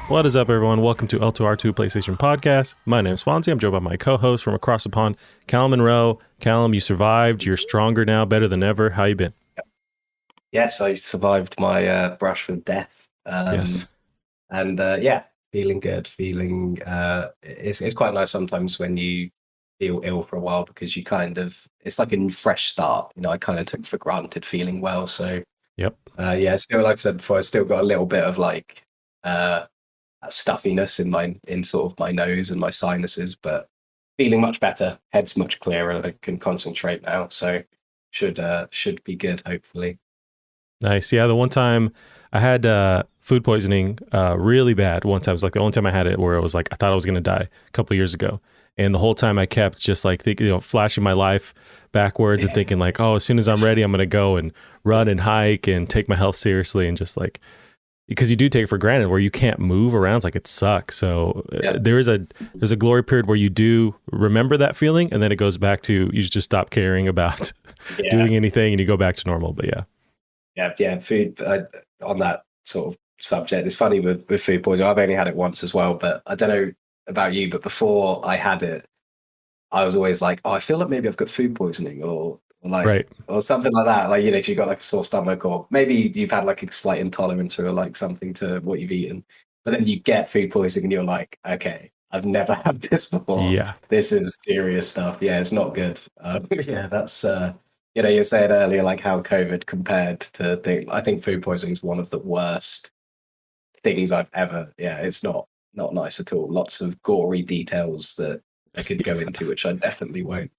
What is up, everyone? Welcome to L2R2 PlayStation Podcast. My name is Fonzie. I'm joined by my co-host from across the pond, Callum Monroe. Callum, you survived. You're stronger now, better than ever. How you been? Yes, I survived my brush with death. Yes. And yeah, feeling good. It's quite nice sometimes when you feel ill for a while because it's like a fresh start. You know, I kind of took for granted feeling well. So Yep. yeah, still, like I said before, I still got a little bit of like stuffiness in sort of my nose and my sinuses, but feeling much better. Head's much clearer. I can concentrate now, so should be good, hopefully. Nice. Yeah, the one time I had food poisoning really bad. One time, it was like the only time I had it where it was like I thought I was going to die a couple years ago. And the whole time I kept just like thinking, flashing my life backwards and thinking like, oh, as soon as I'm ready, I'm going to go and run and hike and take my health seriously, and just like, because you do take it for granted where you can't move around. It's like it sucks. So there's a glory period where you do remember that feeling, and then it goes back to you just stop caring about doing anything and you go back to normal. But yeah. Food on that sort of subject. It's funny with food poisoning. I've only had it once as well, but I don't know about you. But before I had it, I was always like, oh, I feel like maybe I've got food poisoning or something like that. Like, you know, 'cause you've got like a sore stomach, or maybe you've had like a slight intolerance or like something to what you've eaten. But then you get food poisoning and you're like, okay, I've never had this before. yeah. This is serious stuff. Yeah, it's not good. Yeah, that's you know, you said earlier like how COVID compared to things. I think food poisoning is one of the worst things I've ever. Yeah, it's not nice at all. Lots of gory details that I could go into, which I definitely won't.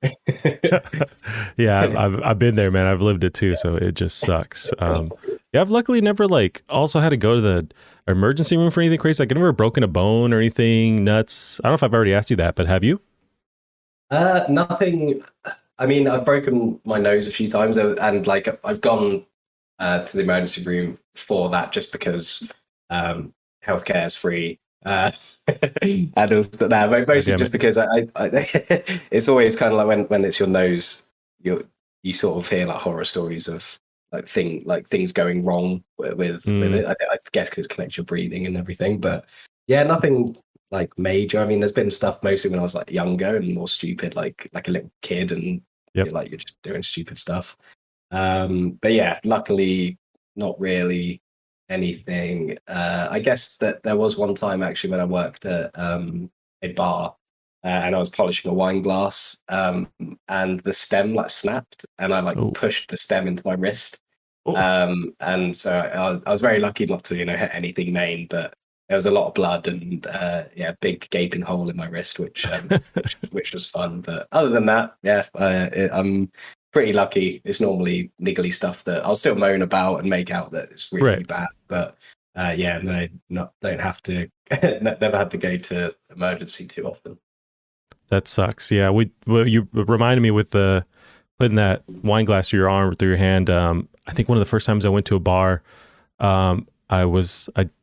Yeah, I've been there, man. I've lived it too, so it just sucks. Yeah, I've luckily never like also had to go to the emergency room for anything crazy. Like, I've never broken a bone or anything nuts. I don't know if I've already asked you that, but have you? Nothing. I mean, I've broken my nose a few times, and like I've gone to the emergency room for that just because healthcare is free. And also, mostly just because I it's always kind of like when it's your nose, you sort of hear like horror stories of like things going wrong with it. I guess because it connects your breathing and everything, but yeah, nothing like major. I mean, there's been stuff mostly when I was like younger and more stupid, like a little kid, and Yep. you're just doing stupid stuff. But yeah, luckily not really anything. I guess that there was one time actually when I worked at a bar, and I was polishing a wine glass, and the stem like snapped, and I like pushed the stem into my wrist. And so I was very lucky not to, you know, hit anything main, but there was a lot of blood and yeah, big gaping hole in my wrist, which was fun. But other than that, yeah, I'm pretty lucky. It's normally niggly stuff that I'll still moan about and make out that it's really bad. But yeah, no, don't have to. Never had to go to emergency too often. That sucks. Yeah, you reminded me with the putting that wine glass through your arm, through your hand. I think one of the first times I went to a bar, I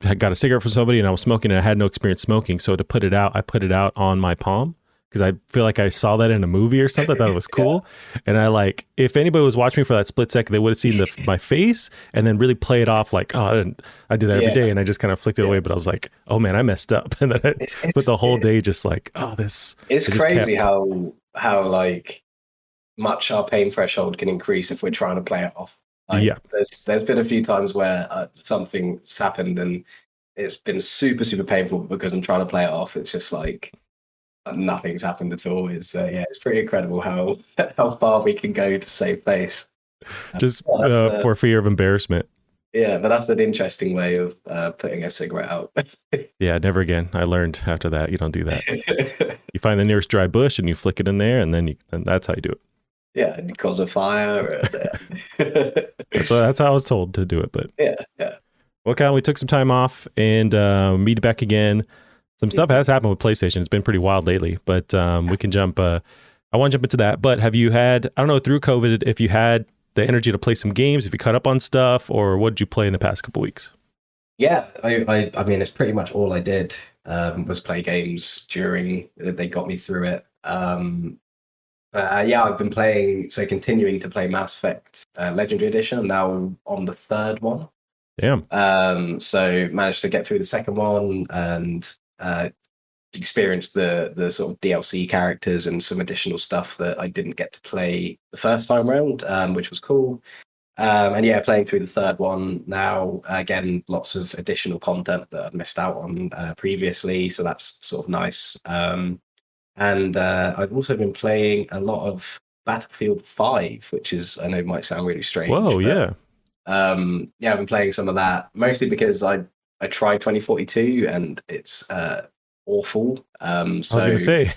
had got a cigarette from somebody and I was smoking, and I had no experience smoking. So to put it out, I put it out on my palm because I feel like I saw that in a movie or something. I thought it was cool. Yeah. And I like, if anybody was watching me for that split second, they would have seen my face and then really play it off like, oh, I do that every day. And I just kind of flicked it away, but I was like, oh man, I messed up. And then I spent the whole day just like, oh, this. It's crazy how like much our pain threshold can increase if we're trying to play it off. Like, there's been a few times where something's happened and it's been super, super painful because I'm trying to play it off. It's just like nothing's happened at all. It's yeah, it's pretty incredible how far we can go to save face. Just for fear of embarrassment. Yeah, but that's an interesting way of putting a cigarette out. Yeah, never again. I learned after that, you don't do that. You find the nearest dry bush and you flick it in there, and then that's how you do it. Yeah, and you cause a fire. That's how I was told to do it. But yeah. Well, Kyle, we took some time off and meet back again. Some stuff has happened with PlayStation. It's been pretty wild lately, but we can jump. I want to jump into that. But have you had, I don't know, through COVID, if you had the energy to play some games, if you caught up on stuff, or what did you play in the past couple of weeks? Yeah, I mean, it's pretty much all I did was play games during. They got me through it. Yeah, I've been continuing to play Mass Effect Legendary Edition. I'm now on the third one. Damn. So managed to get through the second one and experience the sort of DLC characters and some additional stuff that I didn't get to play the first time around, which was cool. And yeah, playing through the third one now, again, lots of additional content that I've missed out on previously. So that's sort of nice. And I've also been playing a lot of Battlefield 5, which is, I know might sound really strange. Whoa, but, yeah. yeah, I've been playing some of that, mostly because I tried 2042 and it's awful. I was going to say.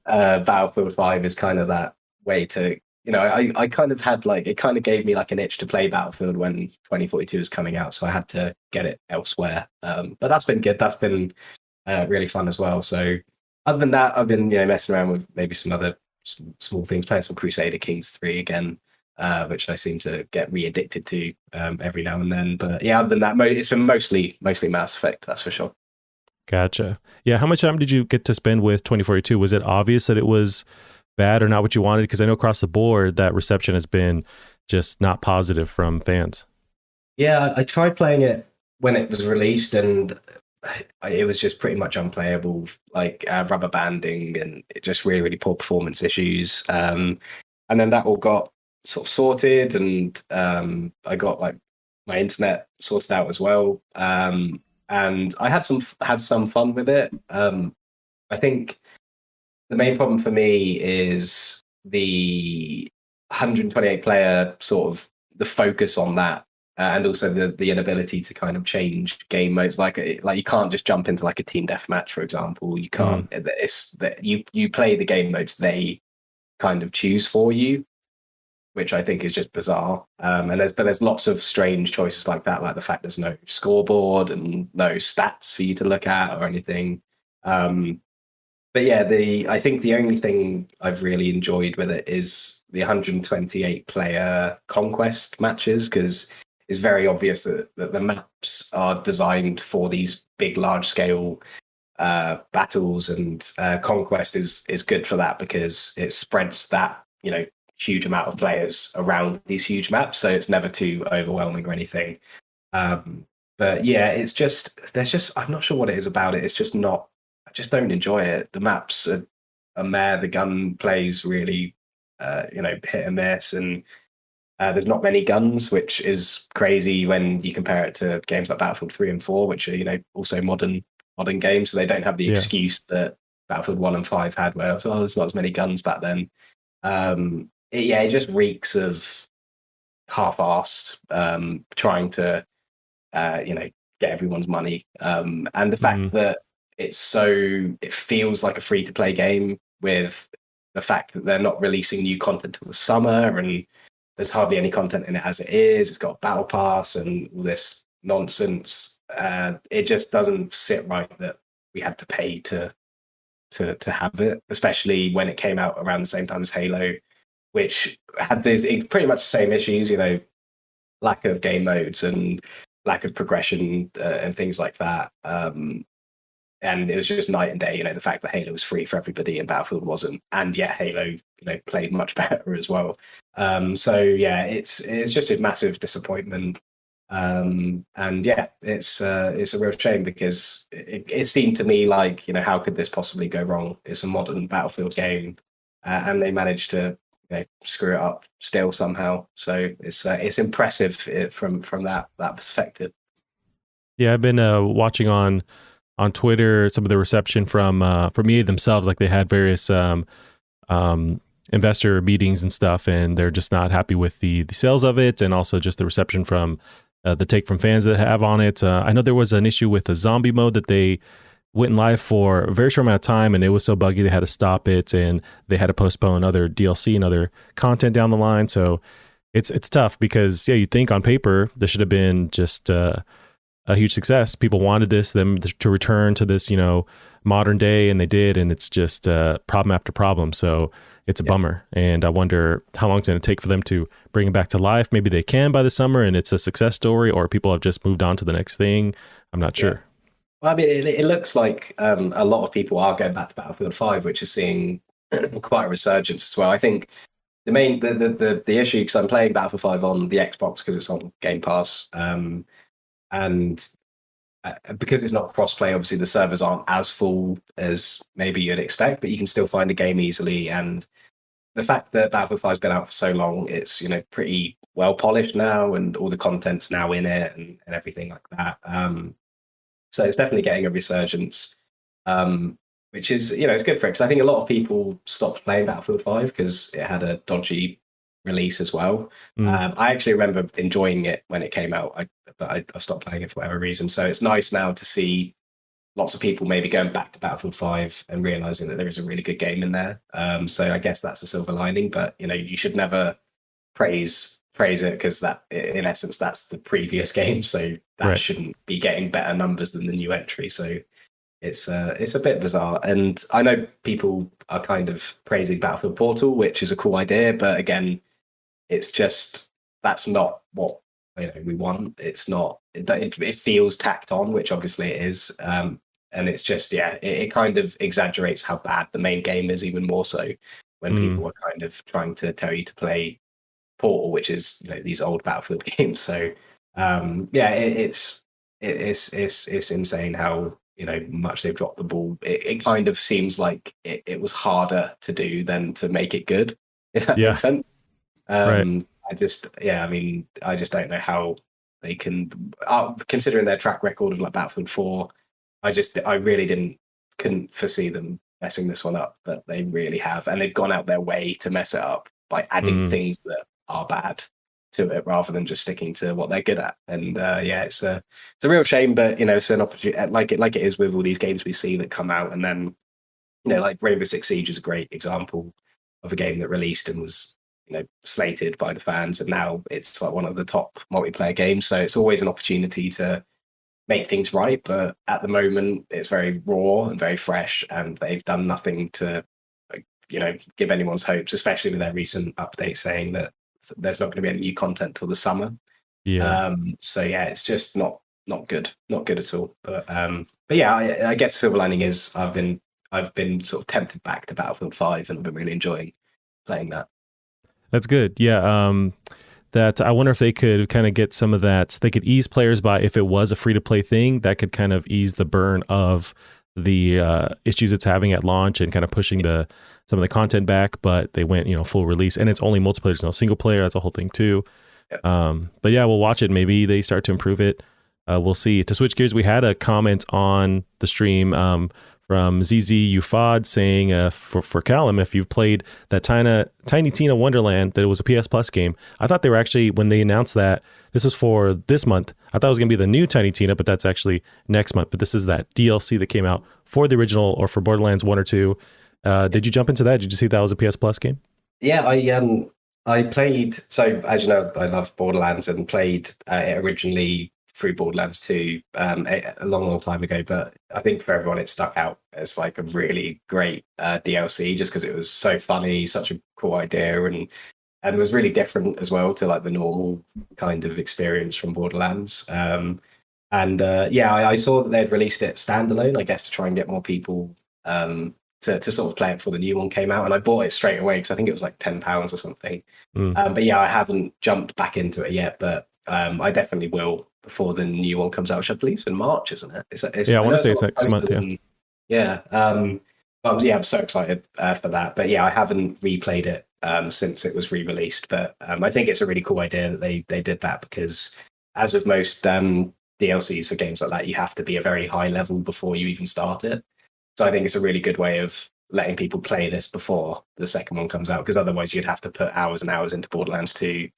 Battlefield 5 is kind of that way to, I kind of had it kind of gave me like an itch to play Battlefield when 2042 was coming out, so I had to get it elsewhere. But that's been good. That's been really fun as well. So other than that, I've been messing around with maybe some other small things, playing some Crusader Kings 3 again, which I seem to get re-addicted to every now and then. But yeah, other than that, it's been mostly Mass Effect, that's for sure. Gotcha. Yeah, how much time did you get to spend with 2042? Was it obvious that it was bad or not what you wanted? Because I know across the board that reception has been just not positive from fans. Yeah, I tried playing it when it was released, and it was just pretty much unplayable, rubber banding and just really, really poor performance issues. And then that all got sort of sorted, and I got my internet sorted out as well. And I had some fun with it. I think the main problem for me is the 128 player sort of the focus on that, and also the inability to kind of change game modes. Like you can't just jump into like a team deathmatch, for example. You can't. It's that you play the game modes they kind of choose for you, which I think is just bizarre. And there's lots of strange choices like that, like the fact there's no scoreboard and no stats for you to look at or anything. But yeah, I think the only thing I've really enjoyed with it is the 128 player conquest matches, because it's very obvious that the maps are designed for these big, large scale battles, and conquest is good for that because it spreads that huge amount of players around these huge maps, so it's never too overwhelming or anything. But yeah, I'm not sure what it is about it. It's just not. I just don't enjoy it. The maps are meh. The gun plays really, hit and miss, and there's not many guns, which is crazy when you compare it to games like Battlefield 3 and 4, which are also modern games, so they don't have the excuse that Battlefield 1 and 5 had, where there's not as many guns back then. It just reeks of half-assed trying to get everyone's money, and the fact that it feels like a free-to-play game, with the fact that they're not releasing new content till the summer, and there's hardly any content in it as it is. It's got a battle pass and all this nonsense. It just doesn't sit right that we have to pay to have it, especially when it came out around the same time as Halo, which had pretty much the same issues, lack of game modes and lack of progression and things like that. And it was just night and day, the fact that Halo was free for everybody and Battlefield wasn't, and yet Halo, played much better as well. So yeah, it's just a massive disappointment. And yeah, it's a real shame, because it seemed to me like, how could this possibly go wrong? It's a modern Battlefield game, and they managed to screw it up still somehow. So it's impressive from that perspective. Yeah, I've been watching on Twitter some of the reception from EA themselves. Like, they had various investor meetings and stuff, and they're just not happy with the sales of it, and also just the reception from the take from fans that have on it. I know there was an issue with the zombie mode that they went live for a very short amount of time, and it was so buggy they had to stop it, and they had to postpone other DLC and other content down the line. So it's tough, because you'd think on paper this should have been just a huge success. People wanted them to return to this modern day, and they did, and it's just problem after problem. So it's a bummer, and I wonder how long it's going to take for them to bring it back to life. Maybe they can by the summer and it's a success story, or people have just moved on to the next thing. I'm not sure. Well, I mean, it looks like a lot of people are going back to Battlefield 5, which is seeing quite a resurgence as well. I think the issue, because I'm playing Battlefield 5 on the Xbox because it's on Game Pass, and because it's not cross-play, obviously the servers aren't as full as maybe you'd expect, but you can still find a game easily. And the fact that Battlefield 5's been out for so long, it's, you know, pretty well polished now, and all the content's now in it and everything like that. So it's definitely getting a resurgence, which is, you know, it's good for it, because I think a lot of people stopped playing Battlefield 5 because it had a dodgy release as well. I actually remember enjoying it when it came out, but I stopped playing it for whatever reason. So it's nice now to see lots of people maybe going back to Battlefield 5 and realizing that there is a really good game in there. So I guess that's a silver lining, but, you know, you should never praise it, because that, in essence, that's the previous game. So that shouldn't be getting better numbers than the new entry. So it's a bit bizarre. And I know people are kind of praising Battlefield Portal, which is a cool idea, but again, it's just, that's not what, you know, we want. It's not, it feels tacked on, which obviously it is. And it's just, it kind of exaggerates how bad the main game is, even more so when people are kind of trying to tell you to play Portal, which is, you know, these old Battlefield games. So it's insane how, you know, much they've dropped the ball. It kind of seems like it was harder to do than to make it good, if that makes sense. I just don't know how they can, considering their track record of like Battlefield 4. I really couldn't foresee them messing this one up, but they really have, and they've gone out their way to mess it up by adding things that are bad to it rather than just sticking to what they're good at. And it's a real shame, but, you know, it's an opportunity, like it is with all these games we see that come out, and then, you know, like Rainbow Six Siege is a great example of a game that released and was, you know, slated by the fans, and now it's like one of the top multiplayer games. So it's always an opportunity to make things right, but at the moment it's very raw and very fresh, and they've done nothing to, you know, give anyone's hopes, especially with their recent update saying that there's not going to be any new content till the summer. It's just not good at all. But I guess silver lining is I've been sort of tempted back to Battlefield 5, and I've been really enjoying playing that. That's good. That I wonder if they could kind of get some of that. They could ease players by, if it was a free to play thing, that could kind of ease the burn of the issues it's having at launch, and kind of pushing some of the content back. But they went, you know, full release, and it's only multiplayer, there's no single player. That's a whole thing too. But yeah, we'll watch it. Maybe they start to improve it. We'll see. To switch gears, we had a comment on the stream from ZZ Ufad saying, for Callum, if you've played that Tiny Tina Wonderland, that it was a PS Plus game. I thought they were actually, when they announced that this was for this month, I thought it was going to be the new Tiny Tina, but that's actually next month. But this is that DLC that came out for the original, or for Borderlands 1 or 2. Did you jump into that? Did you see that was a PS Plus game? Yeah, I played, so as you know, I love Borderlands, and played it originally through Borderlands 2 a long time ago, but I think for everyone it stuck out as like a really great DLC, just because it was so funny, such a cool idea, and was really different as well to like the normal kind of experience from Borderlands. I saw that they'd released it standalone, I guess, to try and get more people to sort of play it before the new one came out, and I bought it straight away because I think it was like £10 or something. But yeah, I haven't jumped back into it yet, but I definitely will before the new one comes out, which I believe is in March, isn't it? I want to say it's next month. I'm so excited for that. But yeah, I haven't replayed it since it was re-released. But I think it's a really cool idea that they did that, because as with most DLCs for games like that, you have to be a very high level before you even start it. So I think it's a really good way of letting people play this before the second one comes out, because otherwise you'd have to put hours and hours into Borderlands 2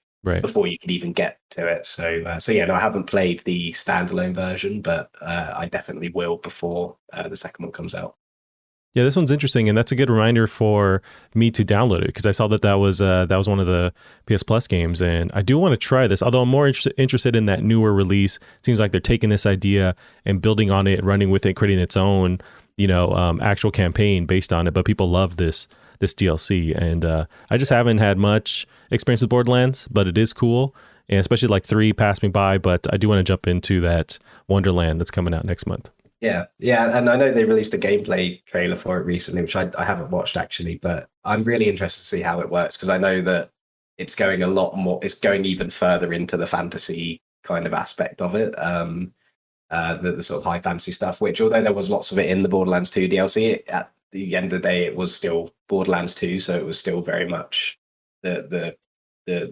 before you could even get to it. So I haven't played the standalone version, but I definitely will before the second one comes out. Yeah, this one's interesting, and that's a good reminder for me to download it, because I saw that was one of the PS Plus games, and I do want to try this. Although I'm more interested in that newer release. It seems like they're taking this idea and building on it, running with it, creating its own, actual campaign based on it. But people love this DLC, and I just haven't had much experience with Borderlands, but it is cool, and especially like 3 passed me by. But I do want to jump into that Wonderland that's coming out next month. Yeah, and I know they released a gameplay trailer for it recently, which I haven't watched actually, but I'm really interested to see how it works, because I know that it's going a lot more, it's going even further into the fantasy kind of aspect of it. The sort of high fantasy stuff, which although there was lots of it in the Borderlands 2 DLC, at the end of the day, it was still Borderlands 2, so it was still very much the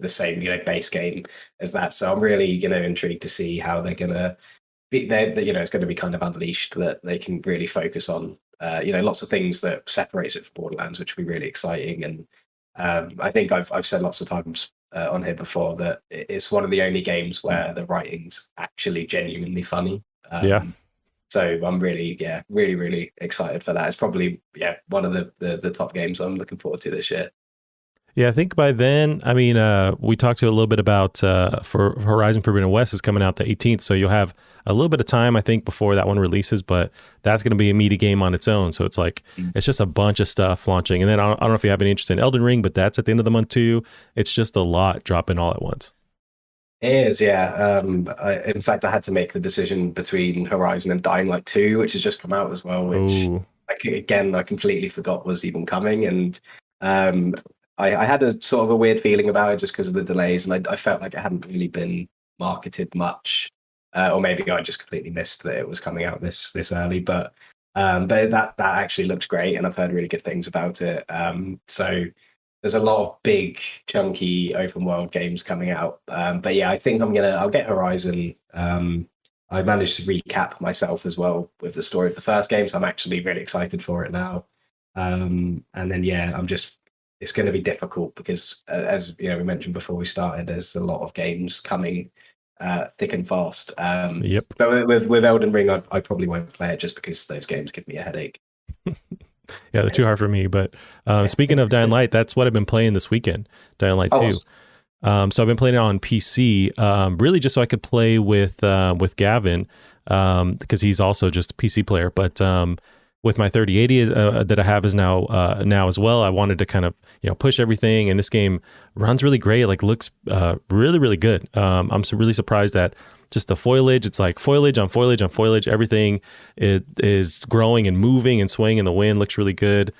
same, base game as that. So I'm really, intrigued to see how they're gonna be. It's going to be kind of unleashed, that they can really focus on, lots of things that separates it from Borderlands, which will be really exciting. And I think I've said lots of times on here before that it's one of the only games where the writing's actually genuinely funny. Yeah. So I'm really, really excited for that. It's probably, one of the top games I'm looking forward to this year. Yeah, I think by then, I mean, we talked to a little bit about for Horizon Forbidden West is coming out the 18th, so you'll have a little bit of time, I think, before that one releases, but that's going to be a meaty game on its own. So it's like, it's just a bunch of stuff launching. And then I don't know if you have any interest in Elden Ring, but that's at the end of the month too. It's just a lot dropping all at once. It is, yeah. In fact, I had to make the decision between Horizon and Dying Light 2, which has just come out as well, which, I completely forgot was even coming. And I had a sort of a weird feeling about it just because of the delays, and I felt like it hadn't really been marketed much, or maybe I just completely missed that it was coming out this early. But that actually looks great, and I've heard really good things about it. So there's a lot of big, chunky open world games coming out. But yeah, I think I'll get Horizon. I managed to recap myself as well with the story of the first game, so I'm actually really excited for it now. And then it's going to be difficult because, as we mentioned before we started, there's a lot of games coming thick and fast. Yep. But with Elden Ring, I probably won't play it just because those games give me a headache. Yeah, they're too hard for me. But speaking of Dying Light, that's what I've been playing this weekend, Dying Light 2. So I've been playing it on PC, really just so I could play with Gavin, because he's also just a PC player. But with my 3080 that I have is now as well, I wanted to kind of push everything, and this game runs really great. It looks really, really good. I'm really surprised at just the foliage. It's like foliage on foliage on foliage. Everything is growing and moving and swaying in the wind. Looks really good.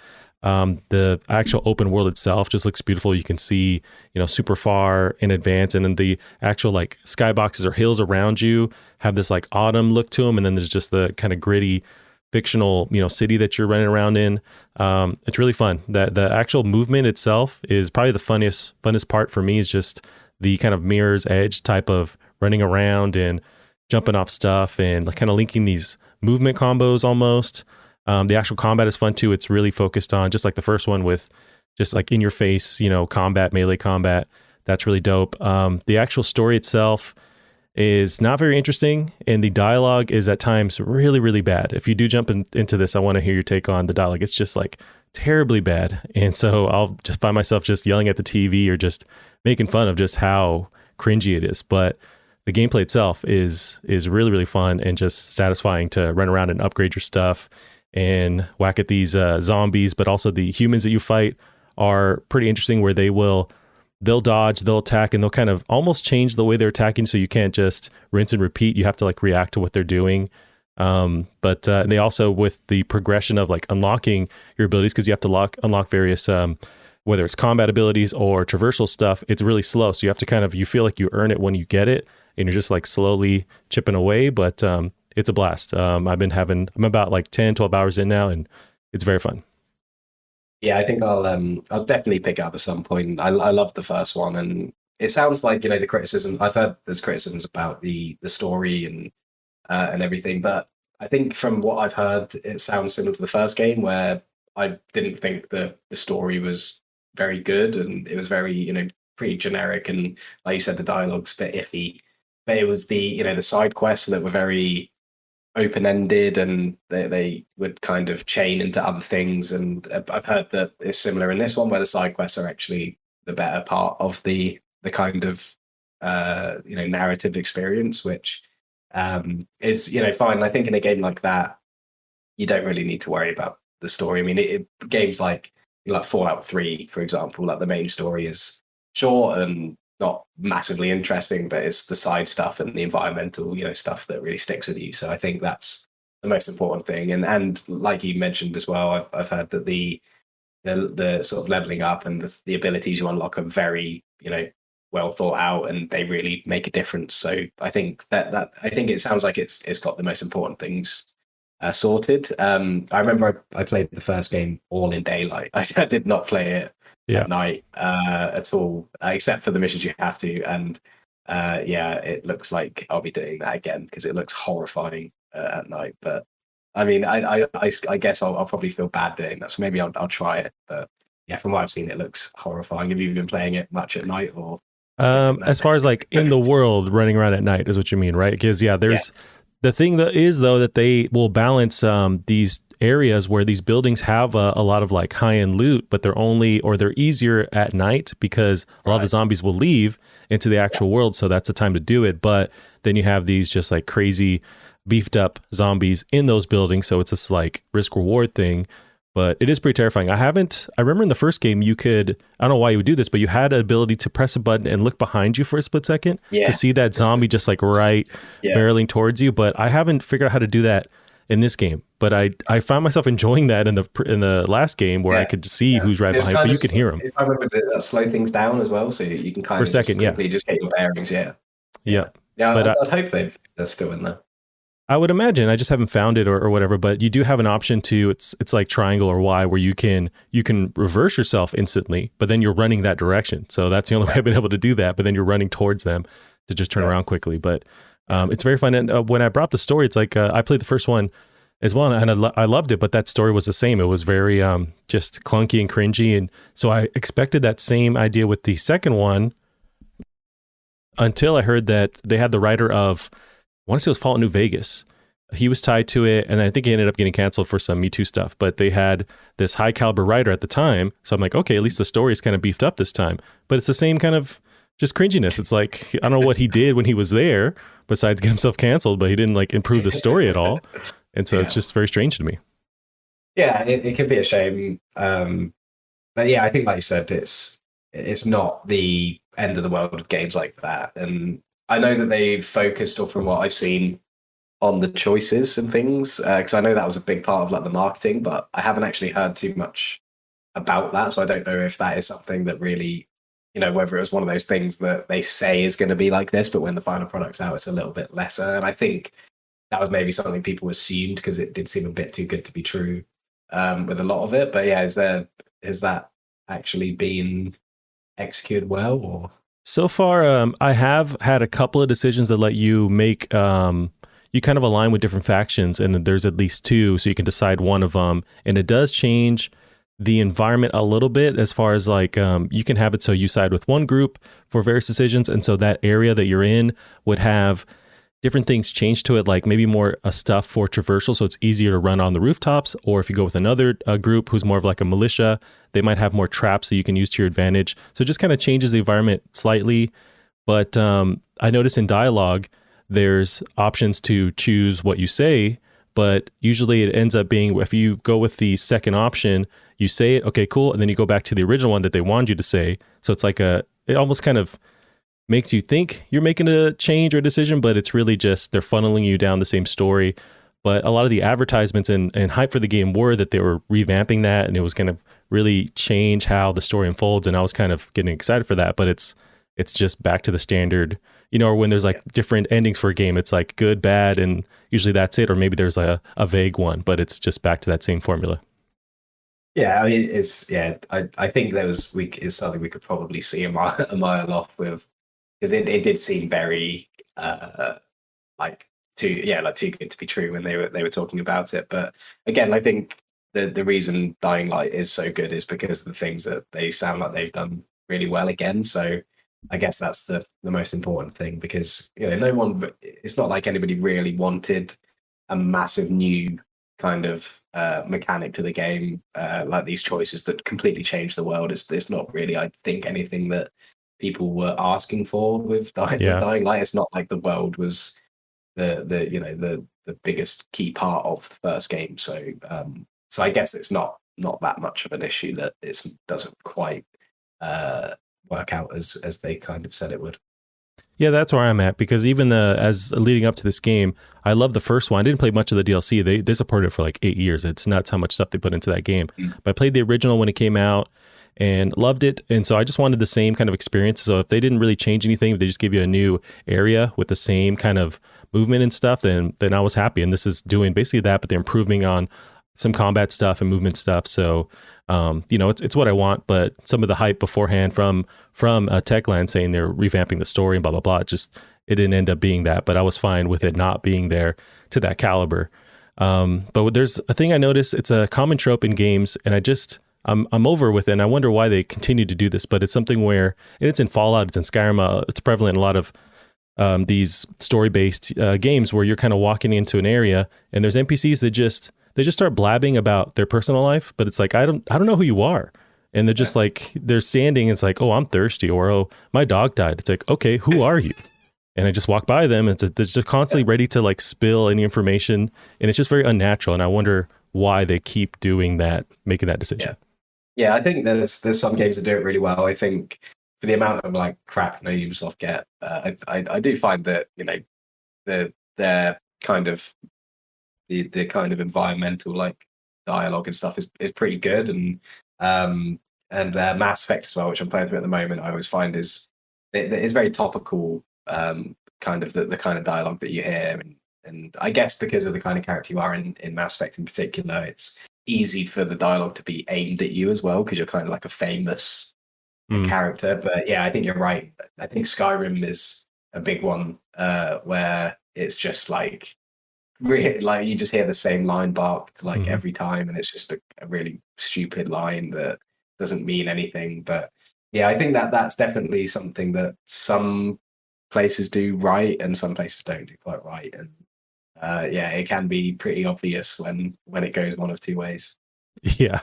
The actual open world itself just looks beautiful. You can see super far in advance, and then the actual skyboxes or hills around you have this autumn look to them, and then there's just the kind of gritty fictional city that you're running around in. It's really fun. The actual movement itself is probably the funnest part for me, is just the kind of Mirror's Edge type of running around and jumping off stuff and kind of linking these movement combos almost. The actual combat is fun too. It's really focused on, just like the first one, with just in your face combat, melee combat. That's really dope. The actual story itself is not very interesting, and the dialogue is at times really, really bad. If you do jump into this, I want to hear your take on the dialogue. It's just terribly bad, and so I'll just find myself just yelling at the TV or just making fun of just how cringy it is. But the gameplay itself is really, really fun and just satisfying to run around and upgrade your stuff and whack at these zombies. But also the humans that you fight are pretty interesting, where they'll dodge, they'll attack, and they'll kind of almost change the way they're attacking, so you can't just rinse and repeat. You have to react to what they're doing. But they also, with the progression of unlocking your abilities, because you have to unlock various whether it's combat abilities or traversal stuff, it's really slow. So you have to you feel like you earn it when you get it, and you're just slowly chipping away. But it's a blast. I'm about 10, 12 hours in now, and it's very fun. Yeah, I think I'll definitely pick it up at some point. I loved the first one, and it sounds like the criticism I've heard. There's criticisms about the story and everything, but I think from what I've heard, it sounds similar to the first game, where I didn't think the story was very good, and it was very pretty generic, and like you said, the dialogue's a bit iffy. But it was the the side quests that were very open-ended, and they would kind of chain into other things. And I've heard that it's similar in this one, where the side quests are actually the better part of the kind of narrative experience, which is fine. I think in a game like that, you don't really need to worry about the story. I mean, games like Fallout 3, for example, the main story is short and not massively interesting, but it's the side stuff and the environmental stuff that really sticks with you. So I think that's the most important thing. And like you mentioned as well, I've heard that the sort of leveling up and the abilities you unlock are very well thought out, and they really make a difference. So I think that I think it sounds like it's got the most important things sorted. I remember I played the first game all in daylight. I did not play it at night at all, except for the missions you have to. And it looks like I'll be doing that again because it looks horrifying at night. But I mean, I guess I'll probably feel bad doing that, so maybe I'll try it. But yeah, from what I've seen, it looks horrifying. Have you been playing it much at night, or as far as like in the world running around at night is what you mean, right? Because there's the thing that is though that they will balance these areas where these buildings have a lot of like high-end loot, but they're easier at night because a lot of the zombies will leave into the actual world, so that's the time to do it. But then you have these just like crazy beefed up zombies in those buildings, so it's this like risk reward thing. But it is pretty terrifying. I remember in the first game you could, I don't know why you would do this, but you had an ability to press a button and look behind you for a split second to see that zombie just like barreling towards you. But I haven't figured out how to do that in this game. But I found myself enjoying that in the last game where I could see who's right behind, but you can hear them. If I remember, that slow things down as well, so you can kind of just quickly just get your bearings. Yeah. But I'd hope they're still in there. I would imagine. I just haven't found it or whatever, but you do have an option to, it's like triangle or Y, where you can reverse yourself instantly, but then you're running that direction. So that's the only way I've been able to do that, but then you're running towards them to just turn around quickly. But it's very fun. And when I brought up the story, it's like I played the first one as well, and I loved it, but that story was the same. It was very just clunky and cringy. And so I expected that same idea with the second one until I heard that they had the writer of, I want to say it was Fallout New Vegas. He was tied to it, and I think he ended up getting canceled for some Me Too stuff. But they had this high caliber writer at the time, so I'm like, okay, at least the story is kind of beefed up this time. But it's the same kind of just cringiness. It's like, I don't know what he did when he was there, besides get himself canceled, but he didn't like improve the story at all. And so it's just very strange to me. Yeah, it could be a shame. But yeah, I think like you said, it's not the end of the world of games like that. And I know that they've focused, or from what I've seen, on the choices and things, because I know that was a big part of like the marketing, but I haven't actually heard too much about that. So I don't know if that is something that really, whether it was one of those things that they say is going to be like this, but when the final product's out, it's a little bit lesser. And I think that was maybe something people assumed because it did seem a bit too good to be true with a lot of it. But yeah, has that actually been executed well, or? So far, I have had a couple of decisions that let you make, you kind of align with different factions, and there's at least two, so you can decide one of them. And it does change the environment a little bit as far as like, you can have it so you side with one group for various decisions. And so that area that you're in would have different things change to it, like maybe more stuff for traversal, so it's easier to run on the rooftops. Or if you go with another group who's more of like a militia, they might have more traps that you can use to your advantage. So it just kind of changes the environment slightly. But I notice in dialogue, there's options to choose what you say, but usually it ends up being, if you go with the second option, you say it, okay, cool, and then you go back to the original one that they wanted you to say. So it's like it almost kind of makes you think you're making a change or a decision, but it's really just they're funneling you down the same story. But a lot of the advertisements and hype for the game were that they were revamping that, and it was going to really change how the story unfolds. And I was kind of getting excited for that, but it's just back to the standard, or when there's like different endings for a game, it's like good, bad, and usually that's it. Or maybe there's a vague one, but it's just back to that same formula. Yeah, I mean, I think it's something we could probably see a mile off with, because it did seem very too good to be true when they were talking about it. But again, I think the reason Dying Light is so good is because the things that they sound like they've done really well again. So I guess that's the most important thing, because it's not like anybody really wanted a massive new kind of mechanic to the game, like these choices that completely change the world. It's not really, I think, anything that people were asking for with Dying Light. It's not like the world was the biggest key part of the first game. So I guess it's not that much of an issue that it doesn't quite work out as they kind of said it would. Yeah, that's where I'm at, because even as leading up to this game, I love the first one. I didn't play much of the DLC. They supported it for like 8 years. It's nuts how much stuff they put into that game. But I played the original when it came out, and loved it. And so I just wanted the same kind of experience. So if they didn't really change anything, if they just give you a new area with the same kind of movement and stuff, then I was happy. And this is doing basically that, but they're improving on some combat stuff and movement stuff. So, it's what I want, but some of the hype beforehand from Techland saying they're revamping the story and blah, blah, blah, it didn't end up being that, but I was fine with it not being there to that caliber. But there's a thing I noticed, it's a common trope in games, and I'm over with it, and I wonder why they continue to do this, but it's something where, and it's in Fallout, it's in Skyrim, it's prevalent in a lot of these story-based games where you're kind of walking into an area, and there's NPCs that just start blabbing about their personal life, but it's like, I don't know who you are. And they're just like, they're standing, it's like, oh, I'm thirsty, or oh, my dog died. It's like, okay, who are you? And I just walk by them, and they're just constantly ready to like spill any information, and it's just very unnatural. And I wonder why they keep doing that, making that decision. Yeah, I think there's some games that do it really well. I think for the amount of like crap Ubisoft get, I do find that their kind of the kind of environmental like dialogue and stuff is pretty good, and Mass Effect as well, which I'm playing through at the moment. I always find is very topical. Kind of the kind of dialogue that you hear, and I guess because of the kind of character you are in Mass Effect in particular, it's easy for the dialogue to be aimed at you as well, because you're kind of like a famous character. But yeah, I think you're right. I think Skyrim is a big one where it's just like really, like you just hear the same line barked like every time, and it's just a really stupid line that doesn't mean anything. But yeah, I think that's definitely something that some places do right and some places don't do quite right, and it can be pretty obvious when it goes one of two ways. Yeah.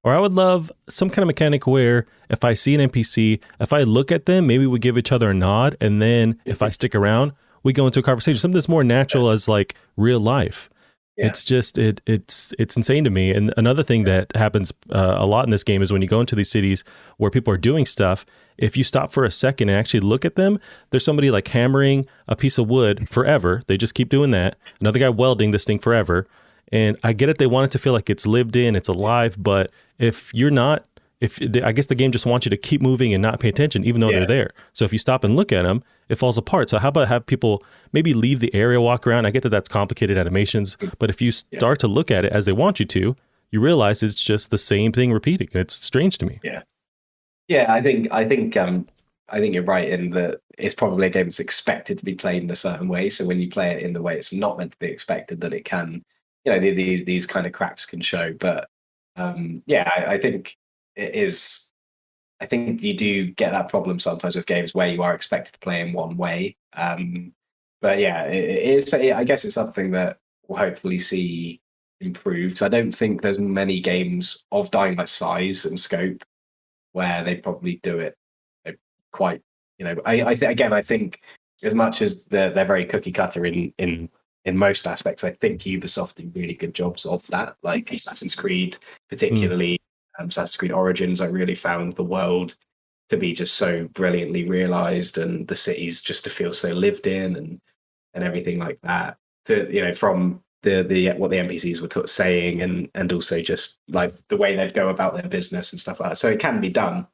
Or I would love some kind of mechanic where if I see an NPC, if I look at them, maybe we give each other a nod, and then if I stick around, we go into a conversation, something that's more natural as like real life. Yeah. It's just it's insane to me. And another thing that happens a lot in this game is when you go into these cities where people are doing stuff, if you stop for a second and actually look at them, there's somebody like hammering a piece of wood forever. They just keep doing that. Another guy welding this thing forever. And I get it. They want it to feel like it's lived in, it's alive. But if you're not, I guess the game just wants you to keep moving and not pay attention, even though they're there. So if you stop and look at them, it falls apart. So how about have people maybe leave the area, walk around? I get that that's complicated animations, but if you start to look at it as they want you to, you realize it's just the same thing repeating. It's strange to me. Yeah. I think you're right in that it's probably a game that's expected to be played in a certain way. So when you play it in the way it's not meant to be expected, that it can, these kind of cracks can show. But I think it is. I think you do get that problem sometimes with games where you are expected to play in one way. But yeah, it is. I guess it's something that we'll hopefully see improved. I don't think there's many games of Dying Light size and scope where they probably do it quite. I think as much as they're very cookie cutter in most aspects, I think Ubisoft do really good jobs of that. Like Assassin's Creed, particularly. Assassin's Creed Origins, I really found the world to be just so brilliantly realized, and the cities just to feel so lived in, and everything like that. To from the what the NPCs were saying, and also just like the way they'd go about their business and stuff like that. So it can be done.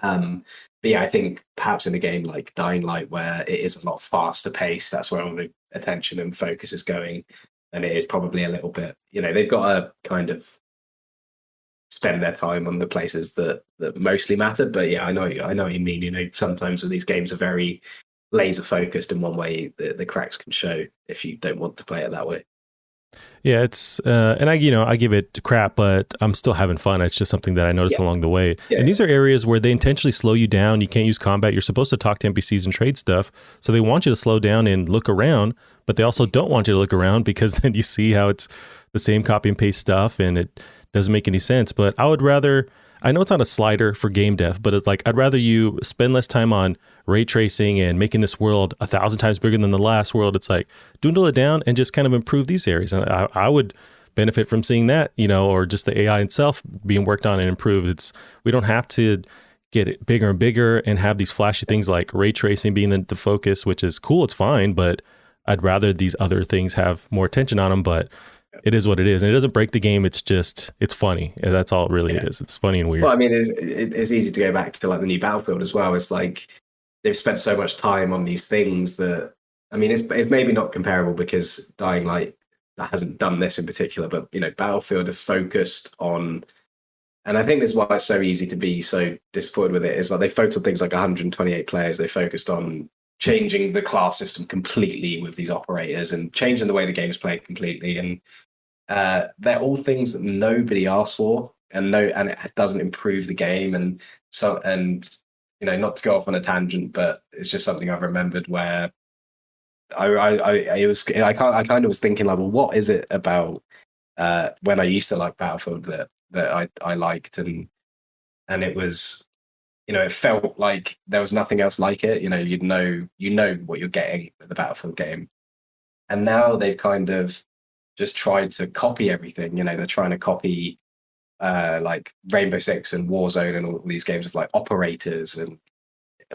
But yeah, I think perhaps in a game like Dying Light, where it is a lot faster paced, that's where all the attention and focus is going, and it is probably a little bit. They've got to kind of spend their time on the places that mostly matter. But yeah, I know what you mean. Sometimes these games are very laser focused in one way. The cracks can show if you don't want to play it that way. Yeah, it's and I give it crap, but I'm still having fun. It's just something that I notice along the way. Yeah. And these are areas where they intentionally slow you down. You can't use combat. You're supposed to talk to NPCs and trade stuff. So they want you to slow down and look around, but they also don't want you to look around, because then you see how it's the same copy and paste stuff, and it doesn't make any sense. But I would rather, I know it's not a slider for game dev, but it's like, I'd rather you spend less time on ray tracing and making this world 1,000 times bigger than the last world. It's like, dwindle it down and just kind of improve these areas. And I would benefit from seeing that, or just the AI itself being worked on and improved. We don't have to get it bigger and bigger and have these flashy things like ray tracing being the focus, which is cool. It's fine, but I'd rather these other things have more attention on them. But it is what it is, and it doesn't break the game. It's just it's funny. And that's all really it is. It's funny and weird. Well, I mean, it's easy to go back to like the new Battlefield as well. It's like they've spent so much time on these things that, I mean, it's maybe not comparable because Dying Light that hasn't done this in particular, but Battlefield have focused on, and I think that's why it's so easy to be so disappointed with it, is like they focused on things like 128 players. They focused on changing the class system completely with these operators and changing the way the game's played completely. And they're all things that nobody asked for, and it doesn't improve the game. And so, not to go off on a tangent, but it's just something I've remembered where I kind of was thinking like, well, what is it about when I used to like Battlefield that I liked, and it was, it felt like there was nothing else like it. You know what you're getting with the Battlefield game, and now they've kind of just tried to copy everything. They're trying to copy like Rainbow Six and Warzone and all these games of like operators and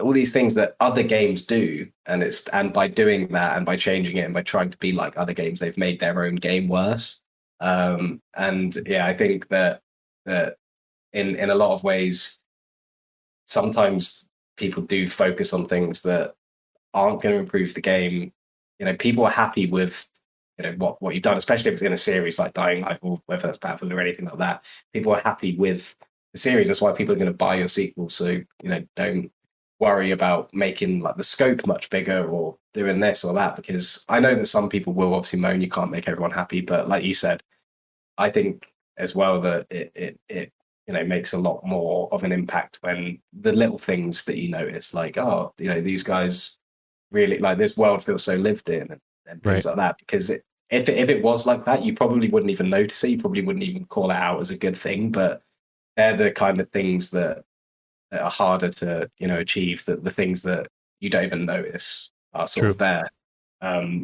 all these things that other games do, and by doing that and by changing it and by trying to be like other games, they've made their own game worse. And yeah, I think that in a lot of ways, sometimes people do focus on things that aren't going to improve the game. People are happy with what you've done, especially if it's in a series like Dying Light or whether that's Battlefield or anything like that. People are happy with the series. That's why people are going to buy your sequel. So don't worry about making like the scope much bigger or doing this or that, because I know that some people will obviously moan you can't make everyone happy, but like you said, I think as well that it makes a lot more of an impact when the little things that you notice, like, oh, these guys really, like, this world feels so lived in, and things like that. Because if it was like that, you probably wouldn't even notice it. You probably wouldn't even call it out as a good thing. But they're the kind of things that are harder to achieve. That the things that you don't even notice are sort of there.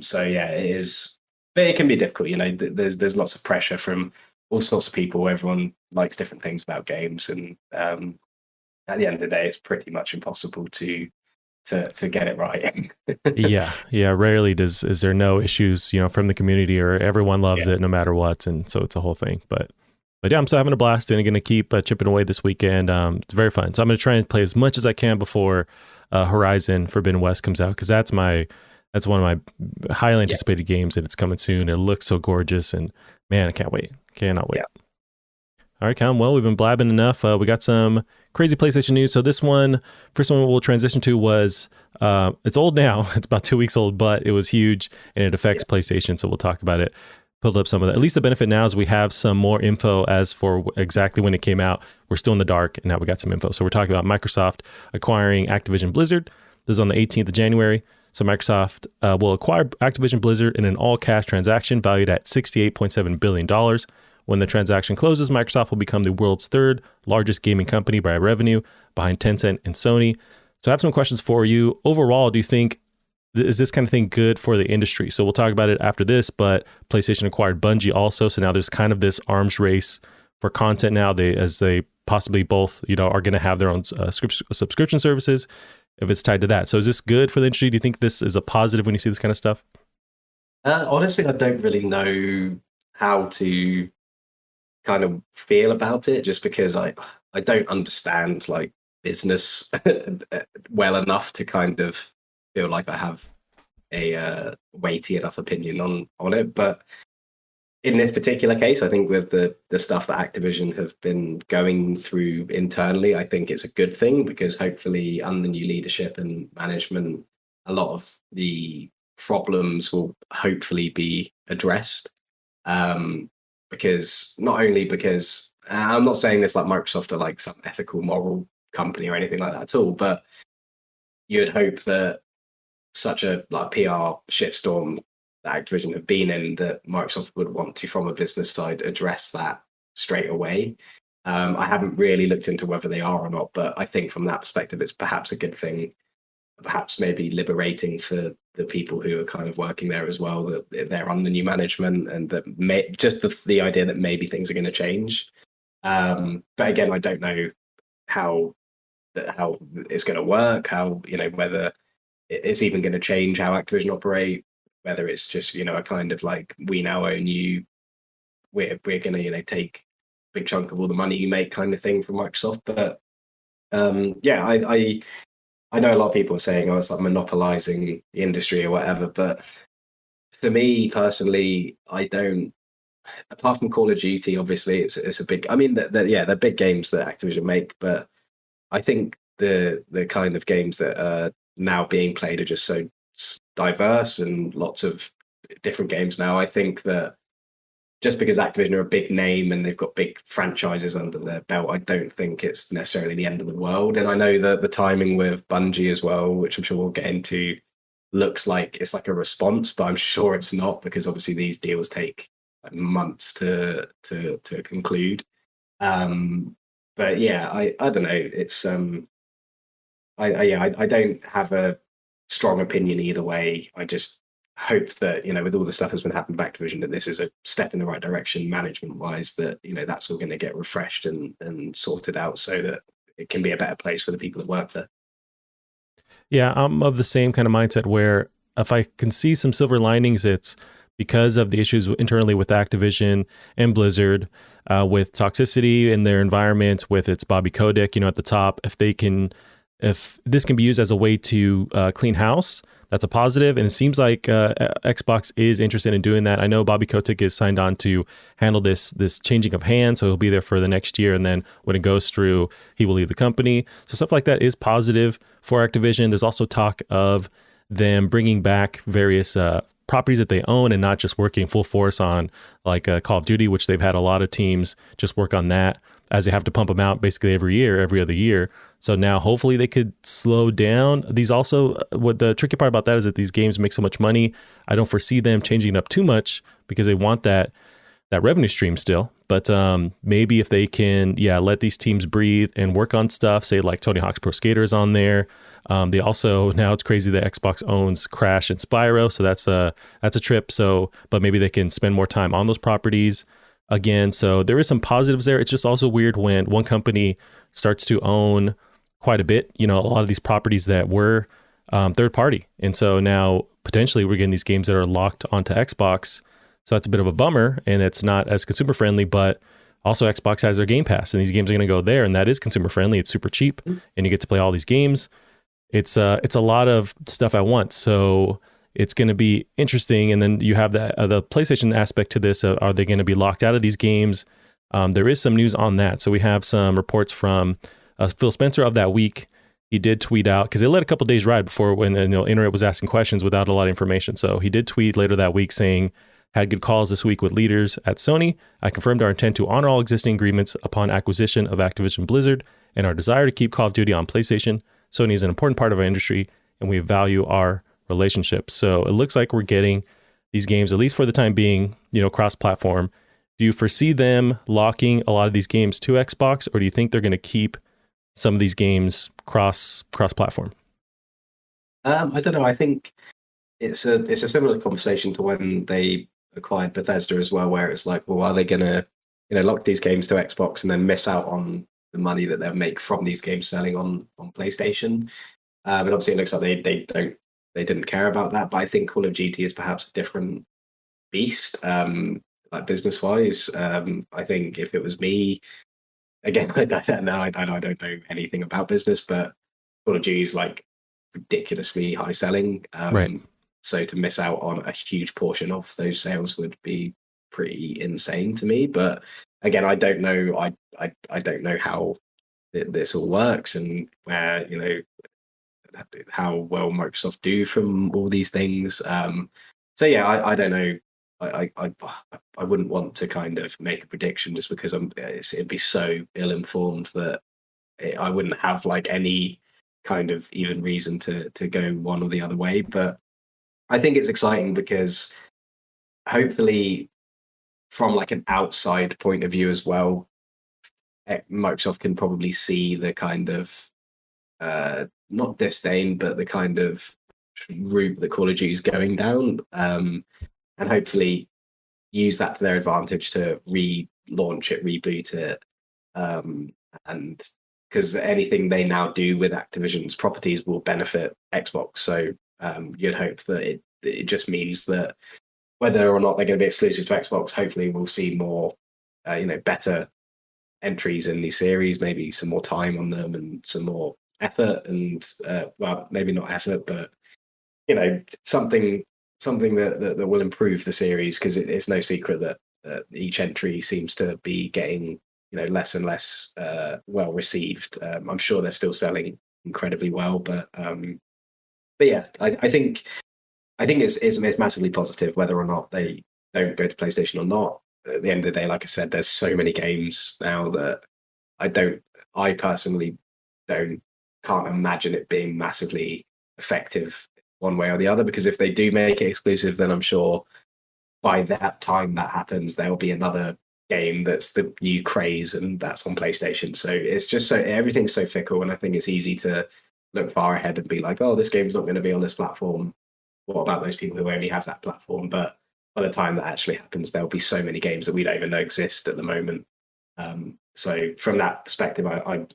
So yeah, it is. But it can be difficult. There's lots of pressure from all sorts of people. Everyone likes different things about games, and at the end of the day, it's pretty much impossible to get it right. yeah. Rarely is there no issues, from the community, or everyone loves it no matter what, and so it's a whole thing. But yeah, I'm still having a blast, and I'm going to keep chipping away this weekend. It's very fun. So I'm going to try and play as much as I can before Horizon Forbidden West comes out, because that's one of my highly anticipated games, and it's coming soon. It looks so gorgeous, and man, I can't wait. Cannot wait. Yeah. All right, Callum. Well, we've been blabbing enough. We got some crazy PlayStation news. So first one we'll transition to was, it's old now. It's about 2 weeks old, but it was huge, and it affects PlayStation. So we'll talk about it. Pulled up some of that. At least the benefit now is we have some more info as for exactly when it came out. We're still in the dark, and now we got some info. So we're talking about Microsoft acquiring Activision Blizzard. This is on the 18th of January. So Microsoft will acquire Activision Blizzard in an all-cash transaction valued at $68.7 billion. When the transaction closes, Microsoft will become the world's third largest gaming company by revenue, behind Tencent and Sony. So I have some questions for you. Overall, do you think, is this kind of thing good for the industry? So we'll talk about it after this, but PlayStation acquired Bungie also. So now there's kind of this arms race for content now, as they possibly both, are going to have their own subscription services if it's tied to that. So is this good for the industry? Do you think this is a positive when you see this kind of stuff? Honestly, I don't really know how to kind of feel about it, just because I don't understand like business well enough to kind of feel like I have a weighty enough opinion on it. But in this particular case, I think with the stuff that Activision have been going through internally, I think it's a good thing, because hopefully under new leadership and management, a lot of the problems will hopefully be addressed. Because I'm not saying this like Microsoft are like some ethical, moral company or anything like that at all, but you'd hope that such a like PR shitstorm that Activision have been in, that Microsoft would want to, from a business side, address that straight away. I haven't really looked into whether they are or not, but I think from that perspective, it's perhaps a good thing, perhaps maybe liberating for the people who are kind of working there as well, that they're under new management, and that just the idea that maybe things are going to change. But again, I don't know how it's going to work, how, whether it's even going to change how Activision operate, whether it's just, a kind of like, we now own you, we're going to take a big chunk of all the money you make, kind of thing, from Microsoft. But yeah, I know a lot of people are saying, oh, it's like monopolizing the industry or whatever, but for me personally, I don't. Apart from Call of Duty, obviously, it's a big. I mean, they're big games that Activision make, but I think the kind of games that are now being played are just so diverse and lots of different games now. I think that just because Activision are a big name and they've got big franchises under their belt, I don't think it's necessarily the end of the world. And I know that the timing with Bungie as well, which I'm sure we'll get into, looks like it's like a response, but I'm sure it's not, because obviously these deals take like months to conclude. But yeah, I don't know. It's I don't have a strong opinion either way. I just hope that, with all the stuff that's been happening with Activision, that this is a step in the right direction management wise, that that's all going to get refreshed and sorted out so that it can be a better place for the people that work there. Yeah, I'm of the same kind of mindset where if I can see some silver linings, it's because of the issues internally with Activision and Blizzard, with toxicity in their environment, with its Bobby Kotick, at the top. If this can be used as a way to clean house, that's a positive. And it seems like Xbox is interested in doing that. I know Bobby Kotick is signed on to handle this changing of hands, so he'll be there for the next year. And then when it goes through, he will leave the company. So stuff like that is positive for Activision. There's also talk of them bringing back various properties that they own and not just working full force on like Call of Duty, which they've had a lot of teams just work on that, as they have to pump them out basically every other year. So now hopefully they could slow down these. Also, what the tricky part about that is that these games make so much money. I don't foresee them changing it up too much because they want that revenue stream still. But maybe if they can, let these teams breathe and work on stuff, say like Tony Hawk's Pro Skater is on there. They also, now it's crazy that Xbox owns Crash and Spyro, so that's a trip. So, but maybe they can spend more time on those properties again. So there is some positives there. It's just also weird when one company starts to own quite a bit, a lot of these properties that were third party. And so now potentially we're getting these games that are locked onto Xbox. So that's a bit of a bummer, and it's not as consumer friendly, but also Xbox has their Game Pass and these games are going to go there, and that is consumer friendly. It's super cheap and you get to play all these games. It's a lot of stuff at once. So it's going to be interesting. And then you have the PlayStation aspect to this. Are they going to be locked out of these games? There is some news on that. So we have some reports from Phil Spencer of that week. He did tweet out, because they let a couple days ride before when the internet was asking questions without a lot of information. So he did tweet later that week saying, had good calls this week with leaders at Sony. I confirmed our intent to honor all existing agreements upon acquisition of Activision Blizzard and our desire to keep Call of Duty on PlayStation. Sony is an important part of our industry and we value our relationship. So it looks like we're getting these games, at least for the time being, cross-platform. Do you foresee them locking a lot of these games to Xbox, or do you think they're going to keep some of these games cross-platform? I don't know. I think it's a similar conversation to when they acquired Bethesda as well, where it's like, well, are they going to lock these games to Xbox and then miss out on the money that they'll make from these games selling on PlayStation? And obviously, it looks like they didn't care about that. But I think Call of Duty is perhaps a different beast, like business wise. I think if it was me, again, I don't know anything about business, but Call of Duty is like ridiculously high selling. Right. So to miss out on a huge portion of those sales would be pretty insane to me. But again, I don't know. I don't know how this all works and where how well Microsoft do from all these things. So yeah, I don't know. I wouldn't want to kind of make a prediction just because it'd be so ill-informed that I wouldn't have like any kind of even reason to go one or the other way. But I think it's exciting because hopefully from like an outside point of view as well, Microsoft can probably see the kind of not disdain, but the kind of route that Call of Duty is going down, and hopefully use that to their advantage to relaunch it, reboot it, and because anything they now do with Activision's properties will benefit Xbox. So you'd hope that it just means that whether or not they're going to be exclusive to Xbox, hopefully we'll see more, better entries in these series, maybe some more time on them and some more effort and, well, maybe not effort, but, something that will improve the series, because it's no secret that each entry seems to be getting, less and less well received. I'm sure they're still selling incredibly well, but yeah, I think it's massively positive whether or not they don't go to PlayStation or not. At the end of the day, like I said, there's so many games now that I personally can't imagine it being massively effective one way or the other, because if they do make it exclusive, then I'm sure by that time that happens, there'll be another game that's the new craze, and that's on PlayStation. So it's just everything's so fickle, and I think it's easy to look far ahead and be like, oh, this game's not going to be on this platform. What about those people who only have that platform? But by the time that actually happens, there'll be so many games that we don't even know exist at the moment. So from that perspective, I'm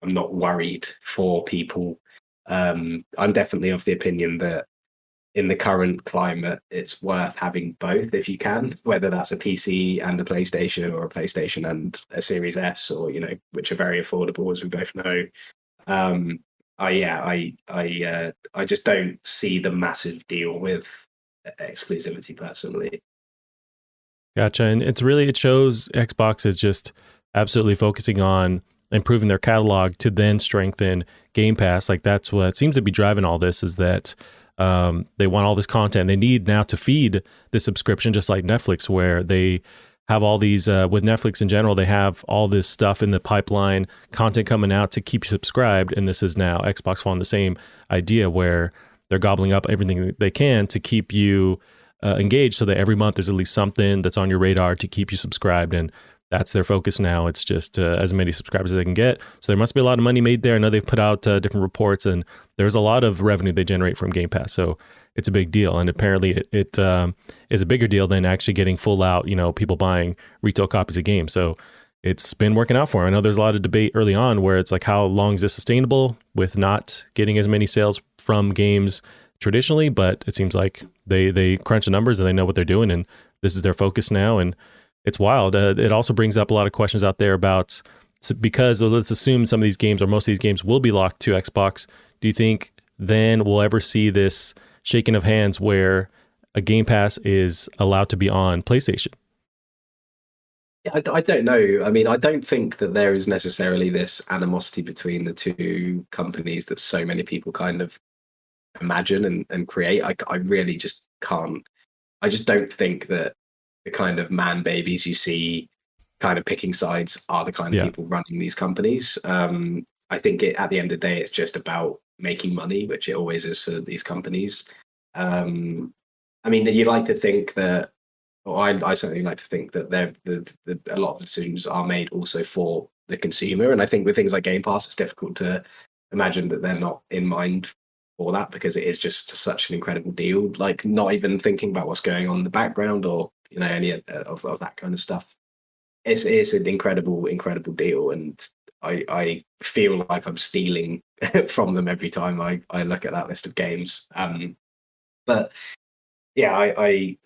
not worried for people. I'm definitely of the opinion that in the current climate, it's worth having both if you can, whether that's a PC and a PlayStation, or a PlayStation and a Series S, or, which are very affordable, as we both know. I just don't see the massive deal with exclusivity personally. Gotcha. And it shows Xbox is just absolutely focusing on improving their catalog to then strengthen Game Pass. Like, that's what seems to be driving all this, is that they want all this content. They need now to feed the subscription, just like Netflix, where they have all these, with Netflix in general, they have all this stuff in the pipeline, content coming out to keep you subscribed. And this is now Xbox following the same idea, where they're gobbling up everything they can to keep you engaged, so that every month there's at least something that's on your radar to keep you subscribed. And that's their focus now. It's just as many subscribers as they can get. So there must be a lot of money made there. I know they've put out different reports, and there's a lot of revenue they generate from Game Pass. So it's a big deal. And apparently it is a bigger deal than actually getting full out, people buying retail copies of games. So it's been working out for them. I know there's a lot of debate early on where it's like, how long is this sustainable with not getting as many sales from games traditionally? But it seems like they crunch the numbers and they know what they're doing, and this is their focus now. And it's wild. It also brings up a lot of questions out there about, because let's assume some of these games, or most of these games, will be locked to Xbox. Do you think then we'll ever see this shaking of hands where a Game Pass is allowed to be on PlayStation? I don't know. I mean, I don't think that there is necessarily this animosity between the two companies that so many people kind of imagine and create. I really just can't. I just don't think that the kind of man babies you see kind of picking sides are the kind of people running these companies. I think at the end of the day, it's just about making money, which it always is for these companies. I mean, you like to think that, or I certainly like to think that a lot of the decisions are made also for the consumer. And I think with things like Game Pass, it's difficult to imagine that they're not in mind for that, because it is just such an incredible deal. Like, not even thinking about what's going on in the background, or any of that kind of stuff. It's an incredible deal, and I feel like I'm stealing from them every time I look at that list of games. But yeah, I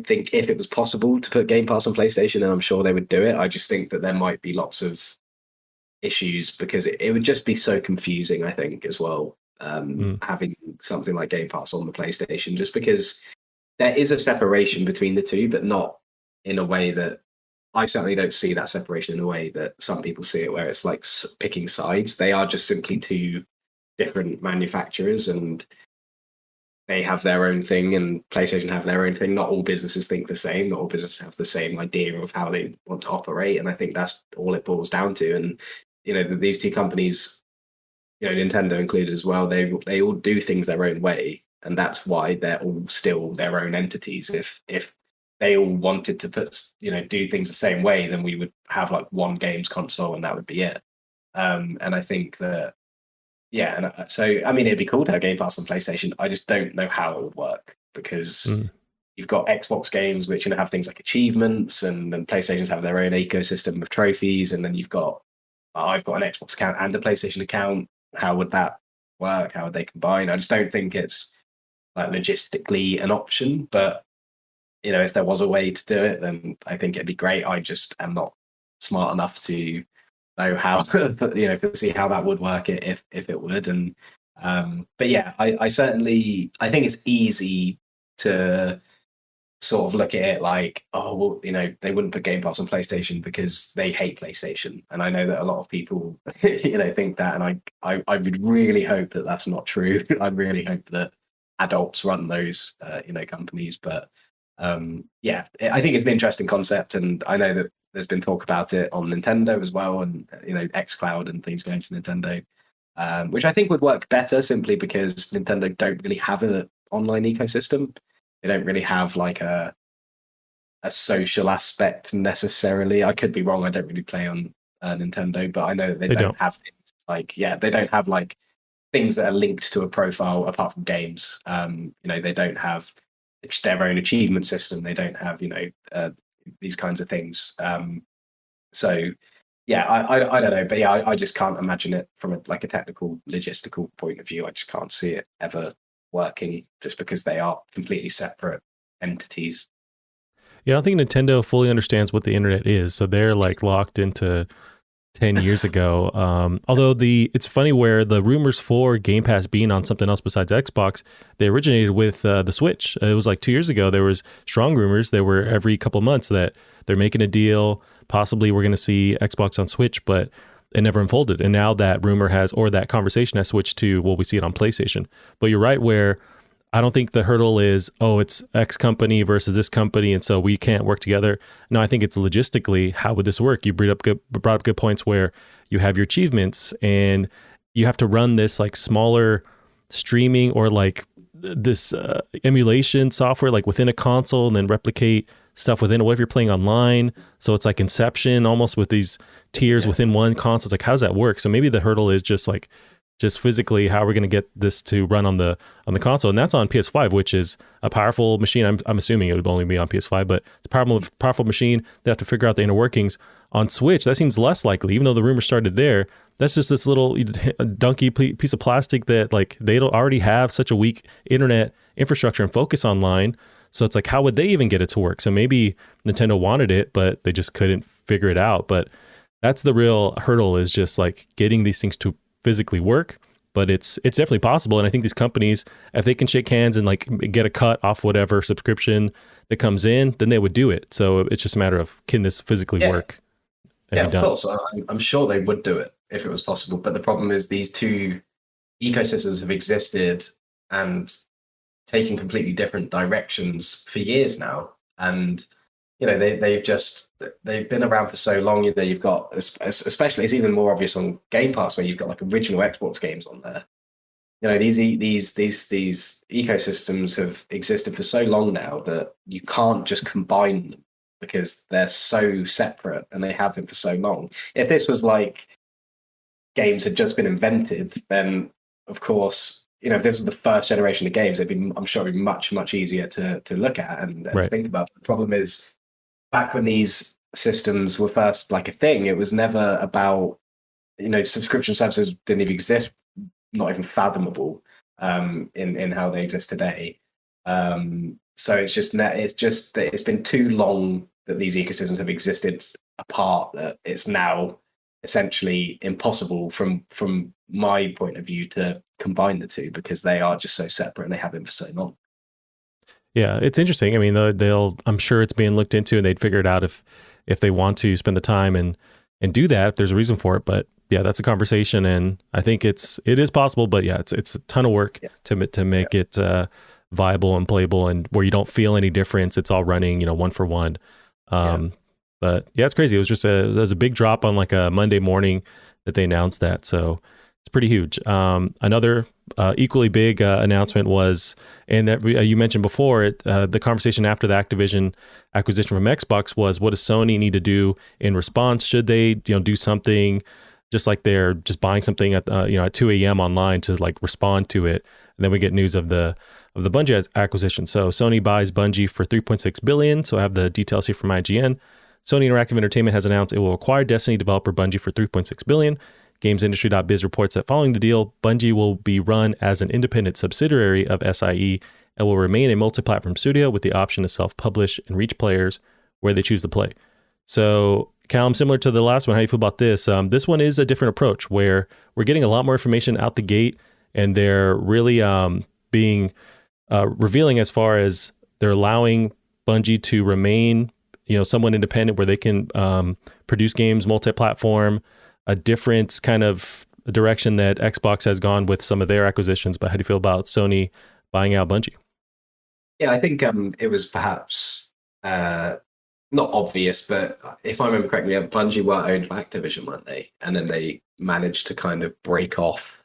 think if it was possible to put Game Pass on PlayStation, and I'm sure they would do it, I just think that there might be lots of issues, because it would just be so confusing, I think, as well, having something like Game Pass on the PlayStation, just because there is a separation between the two, but not in a way that I certainly don't see that separation in a way that some people see it, where it's like picking sides. They are just simply two different manufacturers, and they have their own thing, and PlayStation have their own thing. Not all businesses think the same. Not all businesses have the same idea of how they want to operate. And I think that's all it boils down to. And, these two companies, Nintendo included as well, they all do things their own way. And that's why they're all still their own entities. If they all wanted to do things the same way, then we would have like one games console, and that would be it. And I think that, so I mean, it'd be cool to have Game Pass on PlayStation. I just don't know how it would work, because you've got Xbox games which have things like achievements, and then PlayStations have their own ecosystem of trophies, and then I've got an Xbox account and a PlayStation account. How would that work? How would they combine? I just don't think it's like logistically an option. But if there was a way to do it, then I think it'd be great. I just am not smart enough to know how to see how that would work if it would. And but yeah, I certainly, I think it's easy to sort of look at it like, oh well, they wouldn't put Game Pass on PlayStation because they hate PlayStation, and I know that a lot of people think that, and I would really hope that that's not true. I really hope that adults run those companies. But yeah, I think it's an interesting concept, and I know that there's been talk about it on Nintendo as well, and xCloud and things going to Nintendo, which I think would work better simply because Nintendo don't really have an online ecosystem. They don't really have like a social aspect necessarily. I could be wrong. I don't really play on Nintendo, but I know that they don't have things like, they don't have like things that are linked to a profile apart from games. They don't have their own achievement system. They don't have, these kinds of things. So yeah, I don't know, but yeah, I just can't imagine it from a technical, logistical point of view. I just can't see it ever working, just because they are completely separate entities. Yeah, I don't think Nintendo fully understands what the internet is, so they're like locked into 10 years ago. Although it's funny where the rumors for Game Pass being on something else besides Xbox, they originated with the Switch. It was like 2 years ago. There was strong rumors. There were every couple of months that they're making a deal. Possibly we're going to see Xbox on Switch, but it never unfolded. And now that rumor or that conversation has switched to, well, we see it on PlayStation. But you're right, where I don't think the hurdle is, oh, it's X company versus this company, and so we can't work together. No, I think it's logistically, how would this work? You brought up good points where you have your achievements and you have to run this like smaller streaming or like this emulation software like within a console and then replicate stuff within it. What if you're playing online? So it's like Inception almost with these tiers within one console. It's like, how does that work? So maybe the hurdle is just physically, how are we going to get this to run on the console? And that's on PS5, which is a powerful machine. I'm assuming it would only be on PS5, but it's a powerful machine. They have to figure out the inner workings. On Switch, that seems less likely, even though the rumor started there. That's just this little dunky piece of plastic that like they don't already have such a weak internet infrastructure and focus online. So it's like, how would they even get it to work? So maybe Nintendo wanted it, but they just couldn't figure it out. But that's the real hurdle, is just like getting these things to physically work. But it's definitely possible. And I think these companies, if they can shake hands and like get a cut off whatever subscription that comes in, then they would do it. So it's just a matter of, can this physically work? Yeah, of course. I'm sure they would do it if it was possible. But the problem is these two ecosystems have existed and taken completely different directions for years now. And, they've been around for so long. You've got, especially, it's even more obvious on Game Pass, where you've got like original Xbox games on there. These ecosystems have existed for so long now that you can't just combine them, because they're so separate and they have been for so long. If this was like games had just been invented, then of course, if this was the first generation of games, I'm sure it'd be much, much easier to look at and to think about. The problem is, back when these systems were first like a thing, it was never about, subscription services didn't even exist, not even fathomable in how they exist today. So it's just that it's been too long that these ecosystems have existed apart, that it's now essentially impossible from my point of view to combine the two, because they are just so separate and they have been for so long. Yeah, it's interesting. I mean, I'm sure it's being looked into, and they'd figure it out if they want to spend the time and do that, if there's a reason for it. But yeah, that's a conversation, and I think it is possible. But yeah, it's a ton of work to make it viable and playable, and where you don't feel any difference. It's all running, one for one. But yeah, it's crazy. It was a big drop on like a Monday morning that they announced that. So it's pretty huge. Another equally big announcement was, and you mentioned before, the conversation after the Activision acquisition from Xbox was, what does Sony need to do in response? Should they, do something just like they're just buying something at 2 a.m. online to like respond to it? And then we get news of the Bungie acquisition. So Sony buys Bungie for $3.6 billion. So I have the details here from IGN. Sony Interactive Entertainment has announced it will acquire Destiny developer Bungie for $3.6 billion. GamesIndustry.biz reports that following the deal, Bungie will be run as an independent subsidiary of SIE and will remain a multi-platform studio with the option to self-publish and reach players where they choose to play. So, Callum, similar to the last one, how do you feel about this? This one is a different approach where we're getting a lot more information out the gate, and they're really being revealing as far as they're allowing Bungie to remain, somewhat independent, where they can produce games multi-platform, a different kind of direction that Xbox has gone with some of their acquisitions. But how do you feel about Sony buying out Bungie? Yeah, I think it was perhaps not obvious, but if I remember correctly, Bungie were owned by Activision, weren't they? And then they managed to kind of break off.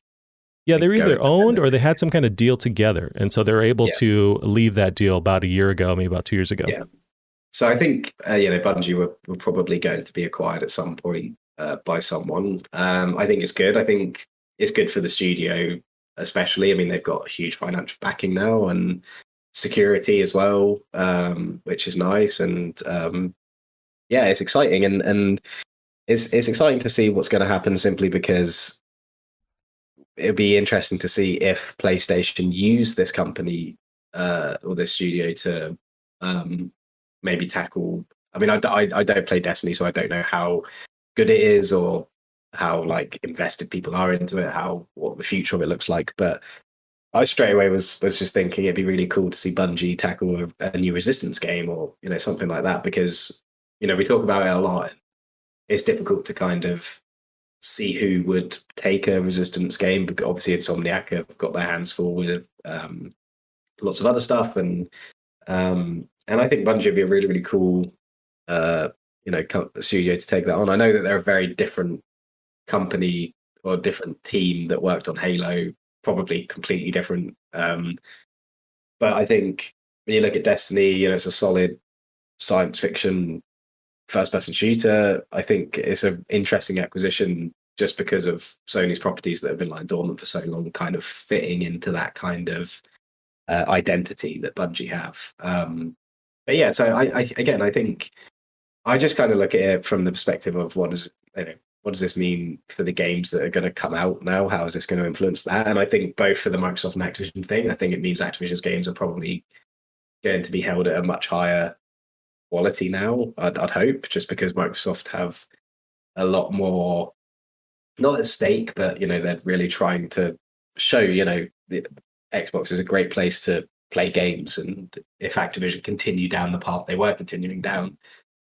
Yeah, they were either owned or they had some kind of deal together. And so they were able to leave that deal about a year ago, maybe about 2 years ago. Yeah. So I think, Bungie were probably going to be acquired at some point by someone. I think it's good. I think it's good for the studio, especially. I mean, they've got huge financial backing now and security as well, which is nice. And it's exciting. And it's exciting to see what's going to happen, simply because it'll be interesting to see if PlayStation use this company or this studio to maybe tackle. I mean, I don't play Destiny, so I don't know how good it is or how invested people are into it, what the future of it looks like. But I straight away was just thinking it'd be really cool to see Bungie tackle a new Resistance game or something like that, because we talk about it a lot. It's difficult to kind of see who would take a Resistance game, because obviously Insomniac have got their hands full with lots of other stuff, and I think Bungie would be a really, really cool studio to take that on. I know that they're a very different company or different team that worked on Halo, probably completely different. But I think when you look at Destiny, it's a solid science fiction first-person shooter. I think it's an interesting acquisition just because of Sony's properties that have been lying dormant for so long, kind of fitting into that kind of identity that Bungie have. But yeah, so I think I just kind of look at it from the perspective of what does this mean for the games that are going to come out now? How is this going to influence that? And I think both for the Microsoft and Activision thing, I think it means Activision's games are probably going to be held at a much higher quality now, I'd hope, just because Microsoft have a lot more, not at stake, but they're really trying to show the Xbox is a great place to play games. And if Activision continue down the path they were continuing down,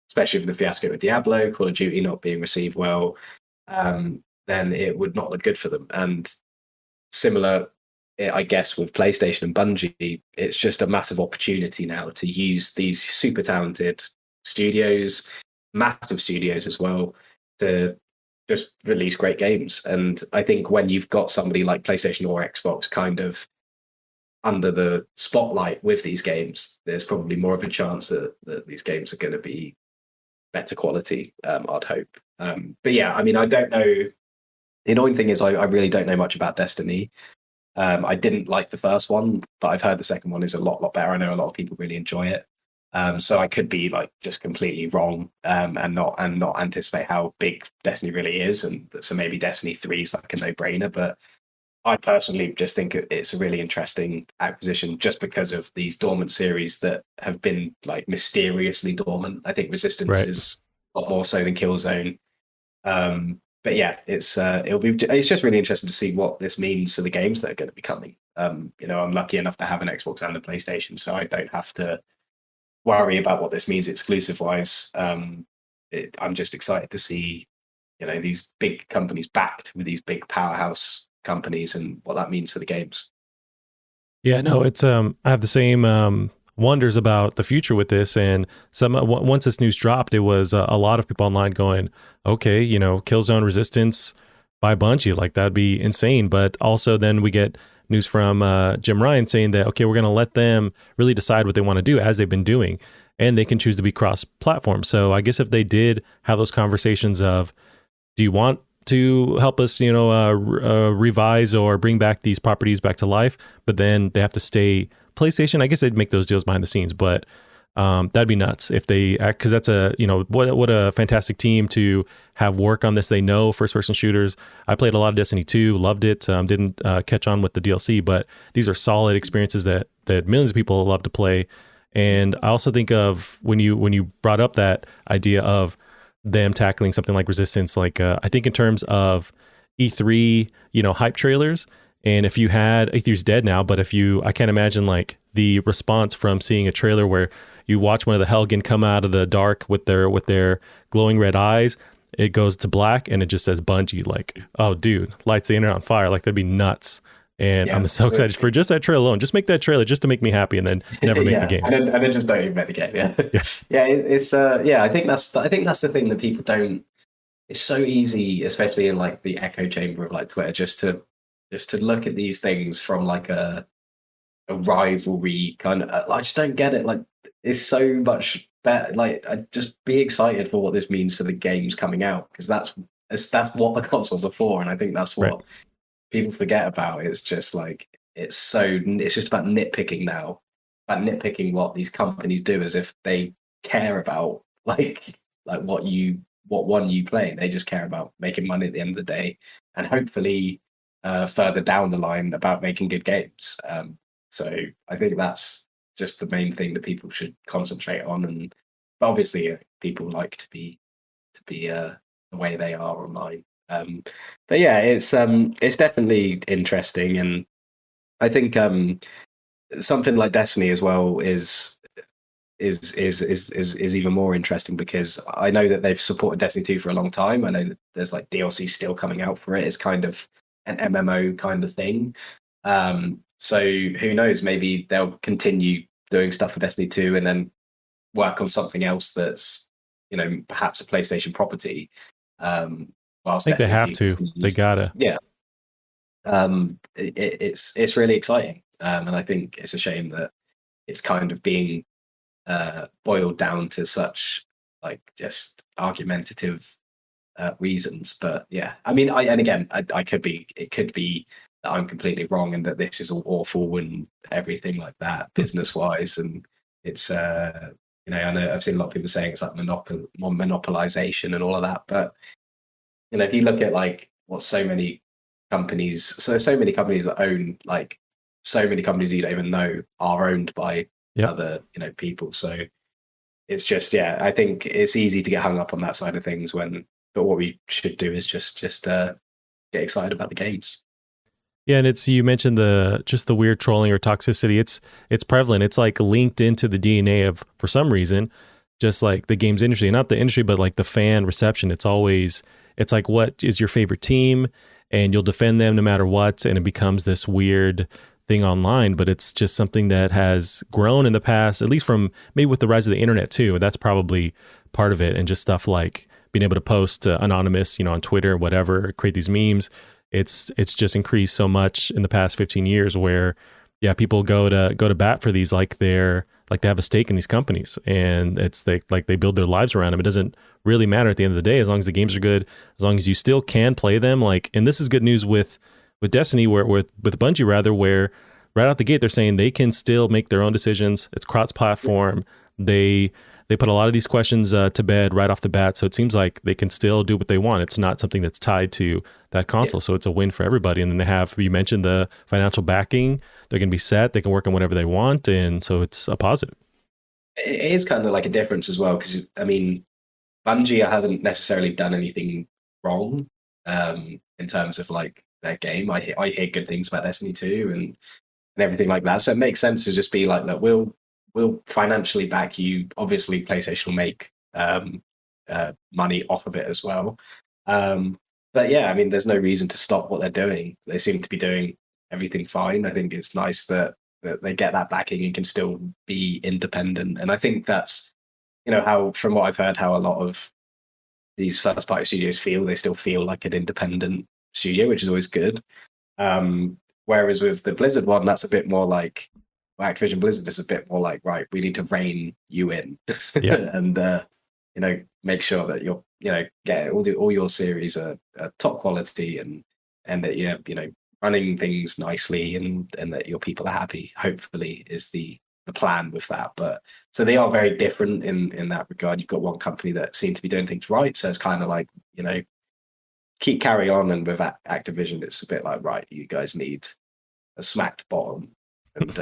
especially with the fiasco with Diablo, Call of Duty not being received well, then it would not look good for them. And similar, I guess, with PlayStation and Bungie, it's just a massive opportunity now to use these super talented studios, massive studios as well, to just release great games. And I think when you've got somebody like PlayStation or Xbox kind of under the spotlight with these games, there's probably more of a chance that these games are going to be better quality, I'd hope. But yeah, I mean, I don't know. The annoying thing is I really don't know much about Destiny. I didn't like the first one, but I've heard the second one is a lot better. I know a lot of people really enjoy it. So I could be just completely wrong and not anticipate how big Destiny really is. And so maybe Destiny 3 is like a no-brainer, but I personally just think it's a really interesting acquisition just because of these dormant series that have been mysteriously dormant. I think Resistance is a lot more so than Killzone. But yeah, it's just really interesting to see what this means for the games that are going to be coming. I'm lucky enough to have an Xbox and a PlayStation, so I don't have to worry about what this means exclusive wise. I'm just excited to see these big companies backed with these big powerhouse companies and what that means for the games. Yeah, no, it's I have the same wonders about the future with this. And once this news dropped, it was a lot of people online going, okay, Killzone Resistance by Bungie, that'd be insane. But also then we get news from Jim Ryan saying that, okay, we're going to let them really decide what they want to do as they've been doing, and they can choose to be cross-platform. So I guess if they did have those conversations of, do you want to help us, revise or bring back these properties back to life, but then they have to stay PlayStation, I guess they'd make those deals behind the scenes. But That'd be nuts if they, because that's a, what a fantastic team to have work on this. They know first person shooters. I played a lot of Destiny 2, loved it. Didn't catch on with the DLC, but these are solid experiences that millions of people love to play. And I also think of when you brought up that idea of them tackling something like Resistance, like I think in terms of E3, hype trailers. And if you had, E3's dead now, but I can't imagine like the response from seeing a trailer where you watch one of the Helgen come out of the dark with their glowing red eyes, it goes to black and it just says Bungie, like, oh dude, lights the internet on fire. Like that'd be nuts. And I'm so excited for just that trailer alone. Just make that trailer just to make me happy, and then never make the game. And then just don't even make the game. It's I think that's the thing that people don't. It's so easy, especially in like the echo chamber of like Twitter, just to look at these things from like a rivalry kind of. I just don't get it. Like it's so much better. Like I just be excited for what this means for the games coming out, because that's what the consoles are for, and I think that's what people forget about. It's just like it's just about nitpicking now, about nitpicking what these companies do, as if they care about like what one you play. They just care about making money at the end of the day, and hopefully further down the line about making good games. So I think that's just the main thing that people should concentrate on. And obviously, people like to be the way they are online. But yeah, it's definitely interesting, and I think something like Destiny as well is even more interesting, because I know that they've supported Destiny 2 for a long time. I know that there's like DLC still coming out for it. It's kind of an MMO kind of thing. So who knows? Maybe they'll continue doing stuff for Destiny 2 and then work on something else that's perhaps a PlayStation property. I think Destiny they have to. They gotta. Yeah. It's really exciting, and I think it's a shame that it's kind of being boiled down to such like just argumentative reasons. But yeah, I mean, it could be that I'm completely wrong and that this is all awful and everything like that, business wise. And it's I know I've seen a lot of people saying it's like monopolization and all of that, but if you look at like what so many companies that own like so many companies you don't even know are owned by other people. So it's just I think it's easy to get hung up on that side of things, but what we should do is just get excited about the games. Yeah, and you mentioned the weird trolling or toxicity. It's prevalent. It's like linked into the DNA of, for some reason, just like the games industry, not the industry, but like the fan reception. It's like, what is your favorite team? And you'll defend them no matter what. And it becomes this weird thing online, but it's just something that has grown in the past, at least from maybe with the rise of the internet too. That's probably part of it. And just stuff like being able to post anonymous, on Twitter, whatever, create these memes. It's just increased so much in the past 15 years where, people go to bat for these, like they have a stake in these companies, and they build their lives around them. It doesn't really matter at the end of the day, as long as the games are good, as long as you still can play them. Like, and this is good news with Destiny, with Bungie rather, where right out the gate they're saying they can still make their own decisions. It's cross-platform. They put a lot of these questions to bed right off the bat, so it seems like they can still do what they want. It's not something that's tied to that console, so it's a win for everybody. And then they have, you mentioned the financial backing. They're going to be set. They can work on whatever they want, and so it's a positive. It is kind of like a difference as well, because I mean, Bungie haven't necessarily done anything wrong in terms of like their game. I hear good things about Destiny 2 and everything like that, so it makes sense to just be like, look, we'll financially back you. Obviously, PlayStation will make money off of it as well. But yeah, I mean, there's no reason to stop what they're doing. They seem to be doing everything fine. I think it's nice that they get that backing and can still be independent. And I think that's, how, from what I've heard, how a lot of these first-party studios feel. They still feel like an independent studio, which is always good. Whereas with the Blizzard one, that's a bit more like, Activision Blizzard is a bit more like, right, we need to rein you in and make sure that you're get all your series are top quality and that you're running things nicely and that your people are happy. Hopefully, is the the plan with that. But so they are very different in that regard. You've got one company that seem to be doing things right, so it's kind of like, you know, carry on. And with Activision, it's a bit like, right, you guys need a smacked bottom. And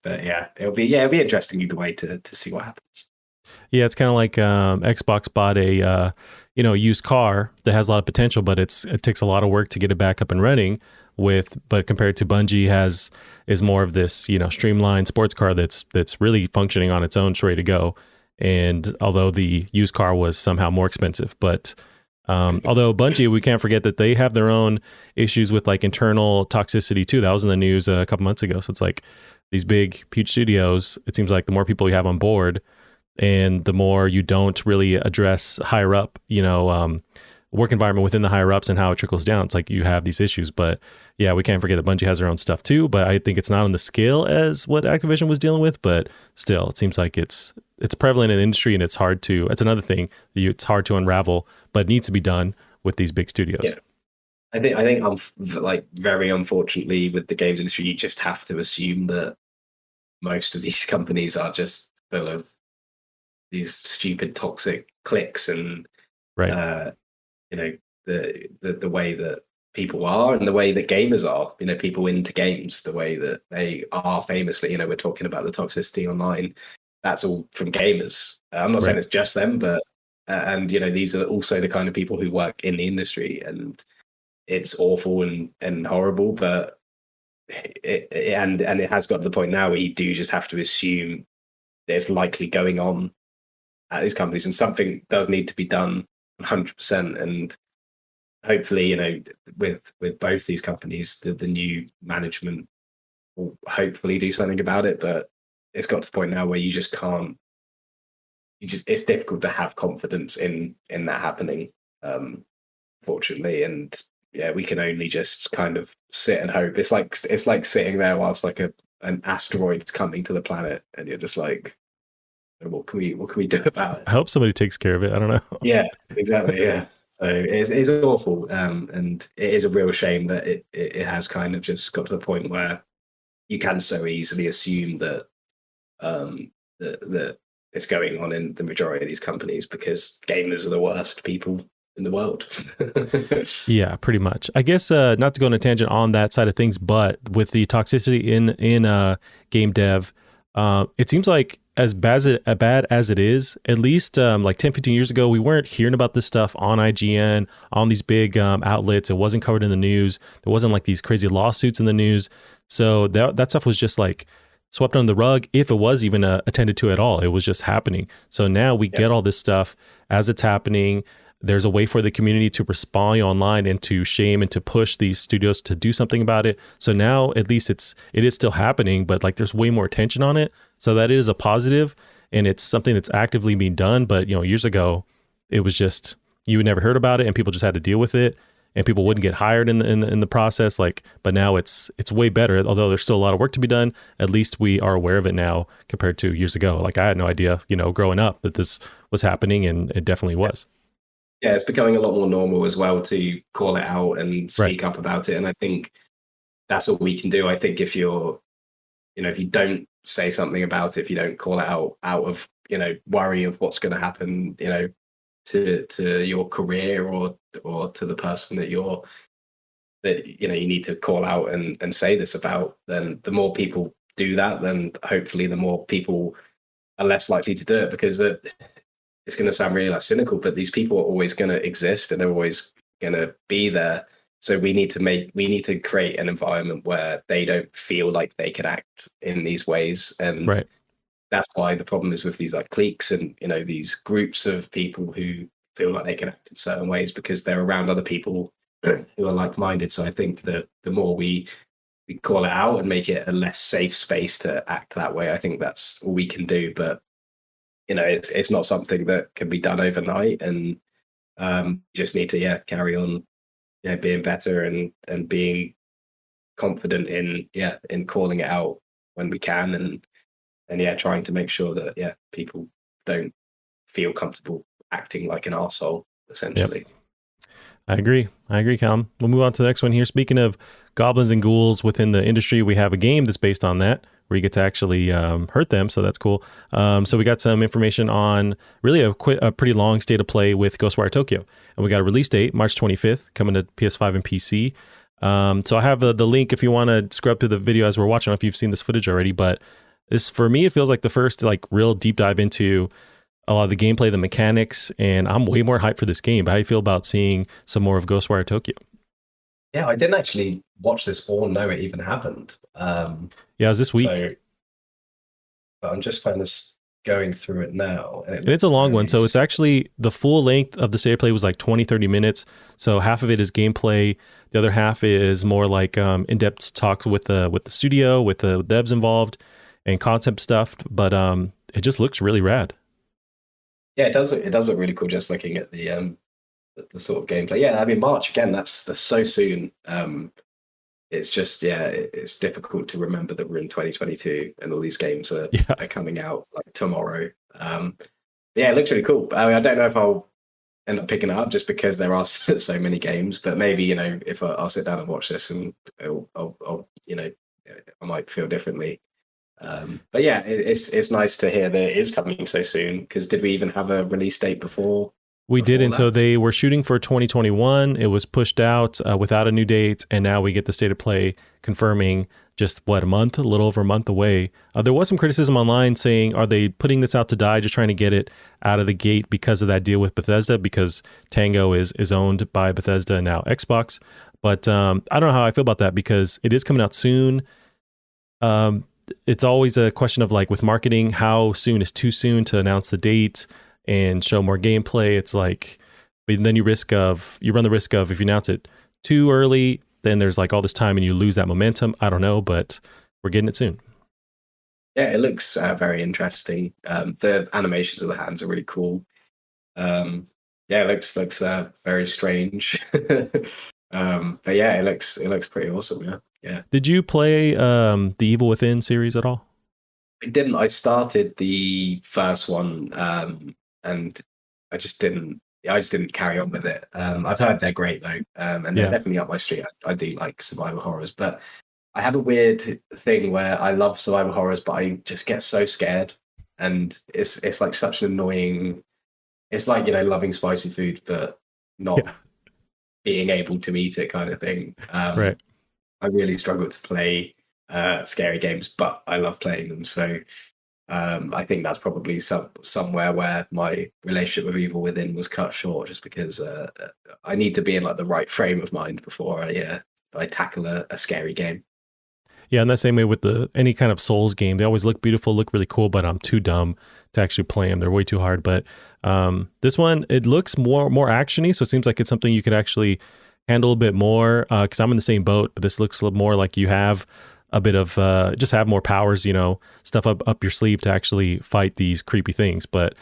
but it'll be interesting either way to see what happens. Yeah, it's kind of like Xbox bought a used car that has a lot of potential, but it takes a lot of work to get it back up and running. But compared to Bungie is more of this, you know, streamlined sports car that's really functioning on its own, it's ready to go. And although the used car was somehow more expensive, but although Bungie, we can't forget that they have their own issues with like internal toxicity too. That was in the news a couple months ago. So it's like these big, huge studios, it seems like the more people you have on board and the more you don't really address higher up, you know, work environment within the higher ups and how it trickles down, it's like you have these issues. But yeah, we can't forget that Bungie has their own stuff too, but I think it's not on the scale as what Activision was dealing with, but still it seems like it's prevalent in the industry, and it's another thing, it's hard to unravel, but it needs to be done with these big studios. Yeah. I think like very unfortunately with the games industry, you just have to assume that most of these companies are just full of these stupid toxic cliques and right. You know, the way that people are and the way that gamers are, you know, people into games, the way that they are famously, you know, we're talking about the toxicity online, that's all from gamers. I'm not saying it's just them, but and you know, these are also the kind of people who work in the industry, and it's awful and horrible, but it has got to the point now where you do just have to assume there's likely going on at these companies, and something does need to be done 100%. And hopefully, you know, with both these companies, the new management will hopefully do something about it. But it's got to the point now where you just can't. It's difficult to have confidence in that happening, fortunately. And yeah, we can only just kind of sit and hope. It's like sitting there whilst like an asteroid's coming to the planet, and you're just like, what can we do about it? I hope somebody takes care of it. I don't know. Yeah, exactly. Yeah. So it's awful. And it is a real shame that it has kind of just got to the point where you can so easily assume that that it's going on in the majority of these companies, because gamers are the worst people in the world. Yeah, pretty much. I guess not to go on a tangent on that side of things, but with the toxicity in game dev, it seems like as bad as it is, at least like 10, 15 years ago, we weren't hearing about this stuff on IGN, on these big outlets. It wasn't covered in the news. There wasn't like these crazy lawsuits in the news. So that stuff was just like swept under the rug, if it was even attended to at all. It was just happening. So now we get all this stuff as it's happening. There's a way for the community to respond online and to shame and to push these studios to do something about it. So now at least it is still happening, but like there's way more attention on it. So that is a positive, and it's something that's actively being done. But you know, years ago, it was just you had never heard about it, and people just had to deal with it, and people wouldn't get hired in the process. Like, but now it's way better. Although there's still a lot of work to be done, at least we are aware of it now compared to years ago. Like I had no idea, you know, growing up that this was happening, and it definitely was. Yeah, it's becoming a lot more normal as well to call it out and speak up about it. And I think that's what we can do. I think if you don't say something about it, if you don't call it out of, you know, worry of what's going to happen, you know, to your career or to the person that you need to call out and say this about, then the more people do that, then hopefully the more people are less likely to do it, because it's going to sound really like cynical, but these people are always going to exist and they're always going to be there. So we need to create an environment where they don't feel like they can act in these ways. And that's why the problem is with these like cliques and, you know, these groups of people who feel like they can act in certain ways because they're around other people who are like-minded. So I think that the more we call it out and make it a less safe space to act that way, I think that's all we can do. But you know, it's not something that can be done overnight, and you just need to carry on, you know, being better and being confident in calling it out when we can, and trying to make sure that people don't feel comfortable acting like an arsehole, essentially. Yep. I agree, Callum. We'll move on to the next one here. Speaking of goblins and ghouls within the industry, we have a game that's based on that. where you get to actually hurt them. So that's cool. So we got some information on really a pretty long state of play with Ghostwire Tokyo. And we got a release date, March 25th, coming to PS5 and PC. So I have the link if you want to scrub through the video as we're watching. I don't know if you've seen this footage already, but this, for me, it feels like the first like real deep dive into a lot of the gameplay, the mechanics, and I'm way more hyped for this game. But how do you feel about seeing some more of Ghostwire Tokyo? Yeah, I didn't actually watch this or know it even happened. Yeah, it was this week. But I'm just kind of going through it now. And it's a long one. So it's actually the full length of the state of play was like 20, 30 minutes. So half of it is gameplay. The other half is more like in-depth talk with the studio, with the devs involved and concept stuff. But it just looks really rad. Yeah, it does look really cool just looking at the sort of gameplay. Yeah, I mean, March, again, that's so soon. It's just, it's difficult to remember that we're in 2022 and all these games are coming out like tomorrow. Yeah, it looks really cool. I mean, I don't know if I'll end up picking it up just because there are so many games, but maybe, you know, if I'll sit down and watch this and I'll you know, I might feel differently. But yeah, it's nice to hear that it is coming so soon, because did we even have a release date before? We didn't. So they were shooting for 2021. It was pushed out without a new date. And now we get the state of play confirming just a little over a month away. There was some criticism online saying, are they putting this out to die, just trying to get it out of the gate because of that deal with Bethesda, because Tango is owned by Bethesda and now Xbox. But I don't know how I feel about that, because it is coming out soon. It's always a question of like with marketing, how soon is too soon to announce the date and show more gameplay. It's like, but then you run the risk of, if you announce it too early, then there's like all this time and you lose that momentum. I don't know, but we're getting it soon. Yeah, it looks very interesting. The animations of the hands are really cool. Yeah, it looks very strange. But yeah, it looks pretty awesome. Yeah. Did you play the Evil Within series at all? I didn't. I started the first one, and I just didn't carry on with it. I've heard they're great though, and they're definitely up my street. I do like survival horrors, but I have a weird thing where I love survival horrors, but I just get so scared, and it's like such an annoying. It's like, you know, loving spicy food, but not being able to eat it, kind of thing. Right. I really struggle to play scary games, but I love playing them. So I think that's probably somewhere where my relationship with Evil Within was cut short, just because I need to be in like the right frame of mind before I tackle a scary game. Yeah, and that same way with any kind of Souls game, they always look beautiful, look really cool, but I'm too dumb to actually play them. They're way too hard. But this one, it looks more actiony, so it seems like it's something you could actually handle a bit more. Because I'm in the same boat, but this looks a little more like you have a bit of just have more powers, you know, stuff up your sleeve to actually fight these creepy things. But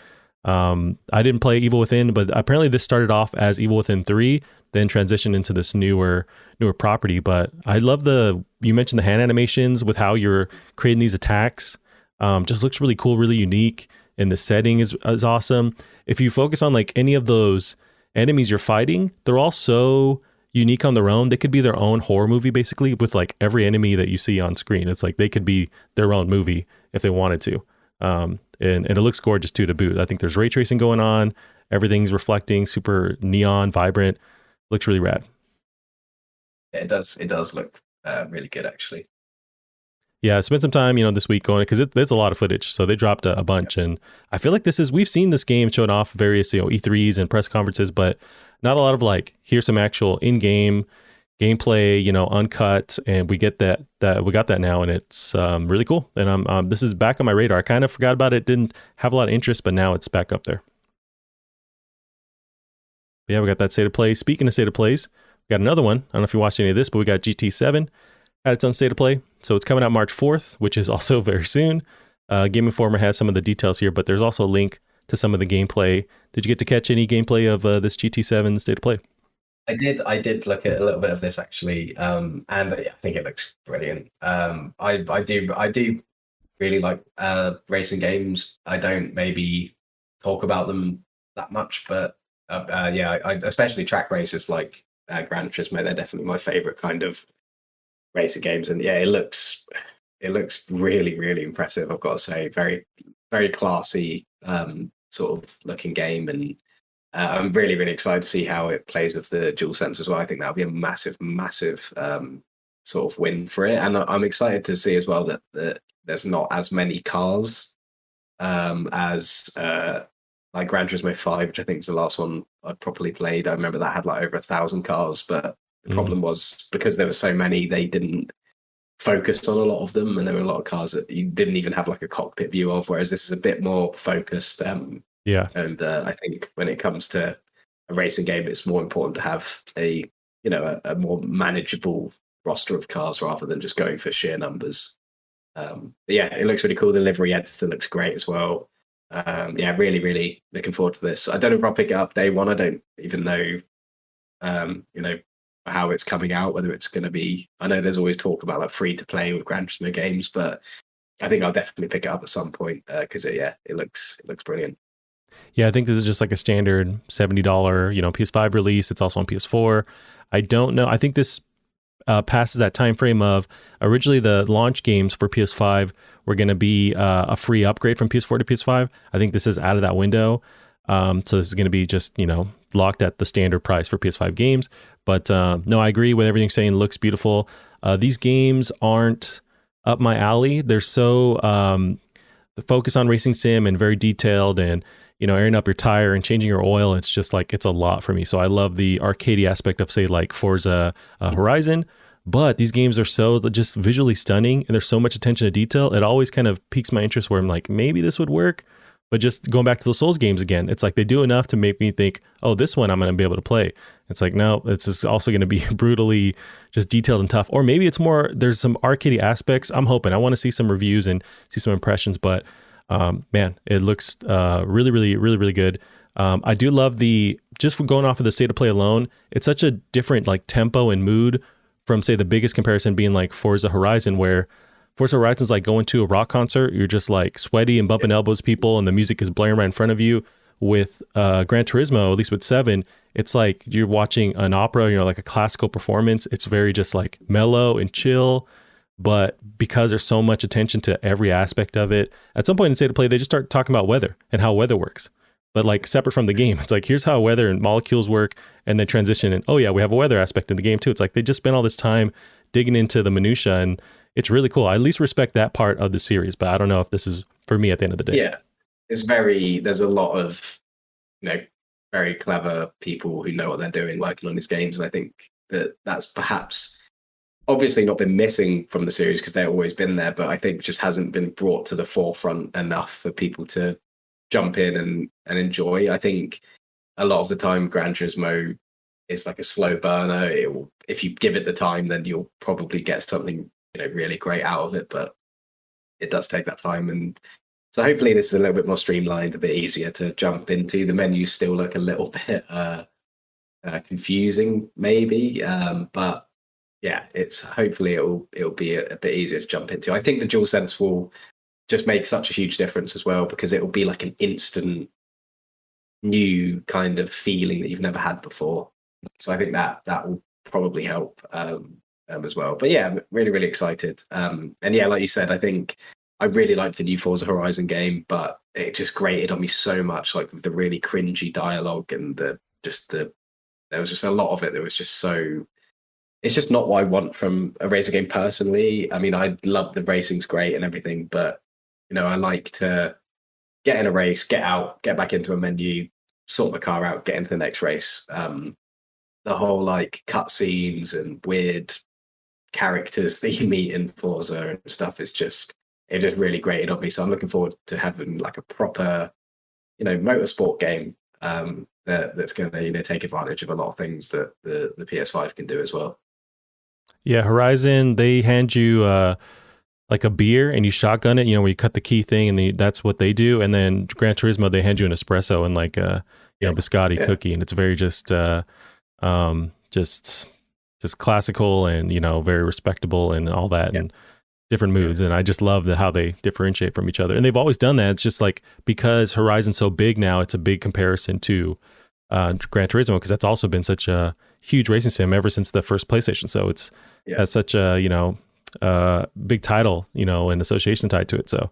I didn't play Evil Within, but apparently this started off as Evil Within 3, then transitioned into this newer property. But I love you mentioned the hand animations with how you're creating these attacks. Just looks really cool, really unique, and the setting is awesome. If you focus on like any of those enemies you're fighting, they're all so unique on their own. They could be their own horror movie, basically, with like every enemy that you see on screen. It's like they could be their own movie if they wanted to. And it looks gorgeous too to boot. I think there's ray tracing going on. Everything's reflecting, super neon, vibrant. Looks really rad. It does look really good, actually. Yeah, I spent some time, this week going, because there's a lot of footage. So they dropped a bunch, and I feel like we've seen this game shown off various, E3s and press conferences, but not a lot of like, here's some actual in-game gameplay, uncut, and we get that we got that now, and it's really cool. And this is back on my radar. I kind of forgot about it, didn't have a lot of interest, but now it's back up there. But yeah, we got that state of play. Speaking of state of plays, we got another one. I don't know if you watched any of this, but we got GT7 had its own state of play. So it's coming out March 4th, which is also very soon. Game Informer has some of the details here, but there's also a link to some of the gameplay. Did you get to catch any gameplay of this GT7 state of play? I did look at a little bit of this, actually, and I think it looks brilliant. I do really like racing games. I don't maybe talk about them that much, but I especially track races like Gran Turismo. They're definitely my favorite kind of racing games, and yeah, it looks it looks really, really impressive. I've got to say, very, very classy sort of looking game, and I'm really, really excited to see how it plays with the DualSense as well. I think that'll be a massive, massive sort of win for it, and I'm excited to see as well that there's not as many cars as like Gran Turismo 5, which I think was the last one I properly played. I remember that had like over 1,000 cars, but the problem was because there were so many, they didn't focus on a lot of them, and there were a lot of cars that you didn't even have like a cockpit view of, whereas this is a bit more focused. And I think when it comes to a racing game, it's more important to have a more manageable roster of cars rather than just going for sheer numbers. But yeah, it looks really cool. The livery editor looks great as well. Really, really looking forward to this. I don't know if I'll pick it up day one. I don't even know, how it's coming out, whether it's going to be, I know there's always talk about like free to play with Gran Turismo games, but I think I'll definitely pick it up at some point because it looks brilliant. Yeah, I think this is just like a standard $70, PS5 release. It's also on PS4. I don't know. I think this passes that time frame of originally the launch games for PS5 were going to be a free upgrade from PS4 to PS5. I think this is out of that window. So this is going to be just, locked at the standard price for PS5 games. But no, I agree with everything you're saying. It looks beautiful. These games aren't up my alley. They're so the focus on racing sim and very detailed, and airing up your tire and changing your oil. It's just like, it's a lot for me. So I love the arcadey aspect of, say, like Forza Horizon. But these games are so just visually stunning, and there's so much attention to detail. It always kind of piques my interest where I'm like, maybe this would work. But just going back to the Souls games again, it's like they do enough to make me think, oh, this one I'm going to be able to play. It's like, no, it's just also going to be brutally just detailed and tough. Or maybe it's more, there's some arcadey aspects. I'm hoping. I want to see some reviews and see some impressions. But man, it looks really, really, really, really good. I do love just going off of the state of play alone, it's such a different like tempo and mood from, say, the biggest comparison being like Forza Horizon, where Forza Horizon is like going to a rock concert. You're just like sweaty and bumping elbows people, and the music is blaring right in front of you. With Gran Turismo, at least with 7, it's like you're watching an opera, like a classical performance. It's very just like mellow and chill. But because there's so much attention to every aspect of it, at some point in State of Play, they just start talking about weather and how weather works. But like separate from the game, it's like, here's how weather and molecules work, and then transition. And oh yeah, we have a weather aspect in the game too. It's like they just spent all this time digging into the minutia, and it's really cool. I at least respect that part of the series, but I don't know if this is for me at the end of the day. Yeah, there's a lot of, very clever people who know what they're doing working on these games. And I think that's perhaps obviously not been missing from the series because they've always been there, but I think just hasn't been brought to the forefront enough for people to jump in and enjoy. I think a lot of the time Gran Turismo is like a slow burner. If you give it the time, then you'll probably get something really great out of it, but it does take that time. And so hopefully this is a little bit more streamlined, a bit easier to jump into. The menus still look a little bit confusing maybe, but yeah, it's hopefully it'll be a bit easier to jump into. I think the DualSense will just make such a huge difference as well, because it will be like an instant new kind of feeling that you've never had before. So I think that will probably help as well. But yeah, I'm really, really excited. And yeah, like you said, I think I really liked the new Forza Horizon game, but it just grated on me so much, like with the really cringy dialogue and there was just a lot of it that was just so, it's just not what I want from a racing game personally. I mean, I love the racing's great and everything, but I like to get in a race, get out, get back into a menu, sort my car out, get into the next race. The whole like cutscenes and weird characters that you meet in Forza and stuff is just really grated on me. So I'm looking forward to having like a proper, motorsport game that's going to take advantage of a lot of things that the PS5 can do as well. Yeah, Horizon, they hand you like a beer and you shotgun it, where you cut the key thing, and that's what they do. And then Gran Turismo, they hand you an espresso and like a biscotti cookie, and it's very just classical and very respectable and all that, and different moods. And I just love how they differentiate from each other, and they've always done that. It's just like, because Horizon's so big now, it's a big comparison to Gran Turismo, because that's also been such a huge racing sim ever since the first PlayStation. So it's such a big title, and association tied to it. So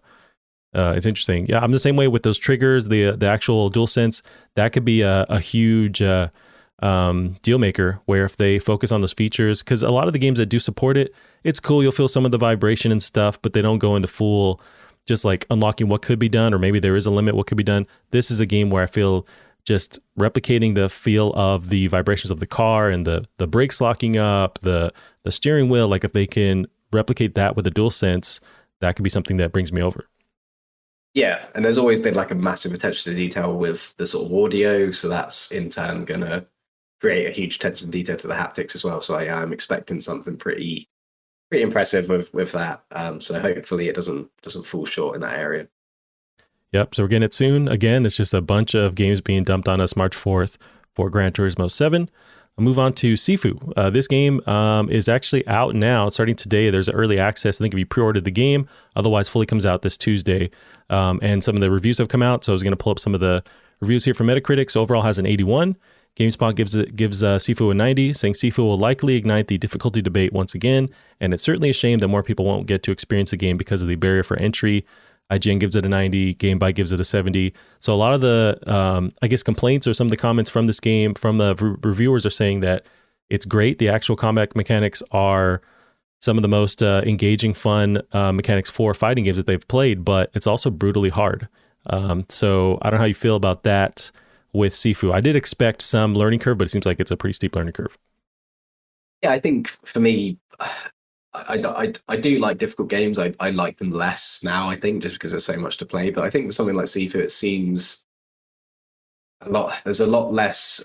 it's interesting. Yeah, I'm the same way with those triggers, the actual DualSense. That could be a huge deal maker, where if they focus on those features, because a lot of the games that do support it, it's cool. You'll feel some of the vibration and stuff, but they don't go into full just like unlocking what could be done, or maybe there is a limit what could be done. This is a game where I feel just replicating the feel of the vibrations of the car and the brakes locking up, the steering wheel. Like if they can replicate that with a DualSense, that could be something that brings me over. Yeah, and there's always been like a massive attention to detail with the sort of audio, so that's in turn going to create a huge attention to detail to the haptics as well. So I am expecting something pretty impressive with that. So hopefully it doesn't fall short in that area. Yep. So we're getting it soon. Again, it's just a bunch of games being dumped on us March 4th for Gran Turismo 7. I'll move on to Sifu. This game is actually out now. It's starting today. There's an early access. I think if you pre-ordered the game, otherwise fully comes out this Tuesday. And some of the reviews have come out. So I was going to pull up some of the reviews here from Metacritic. So overall has an 81. GameSpot gives Sifu a 90, saying Sifu will likely ignite the difficulty debate once again, and it's certainly a shame that more people won't get to experience the game because of the barrier for entry. IGN gives it a 90, GameBy gives it a 70. So a lot of the, complaints or some of the comments from this game from the reviewers are saying that it's great. The actual combat mechanics are some of the most engaging, fun mechanics for fighting games that they've played, but it's also brutally hard. So I don't know how you feel about that with Sifu. I did expect some learning curve, but it seems like it's a pretty steep learning curve. Yeah, I think for me, I do like difficult games. I like them less now, I think, just because there's so much to play. But I think with something like Sifu, it seems there's a lot less.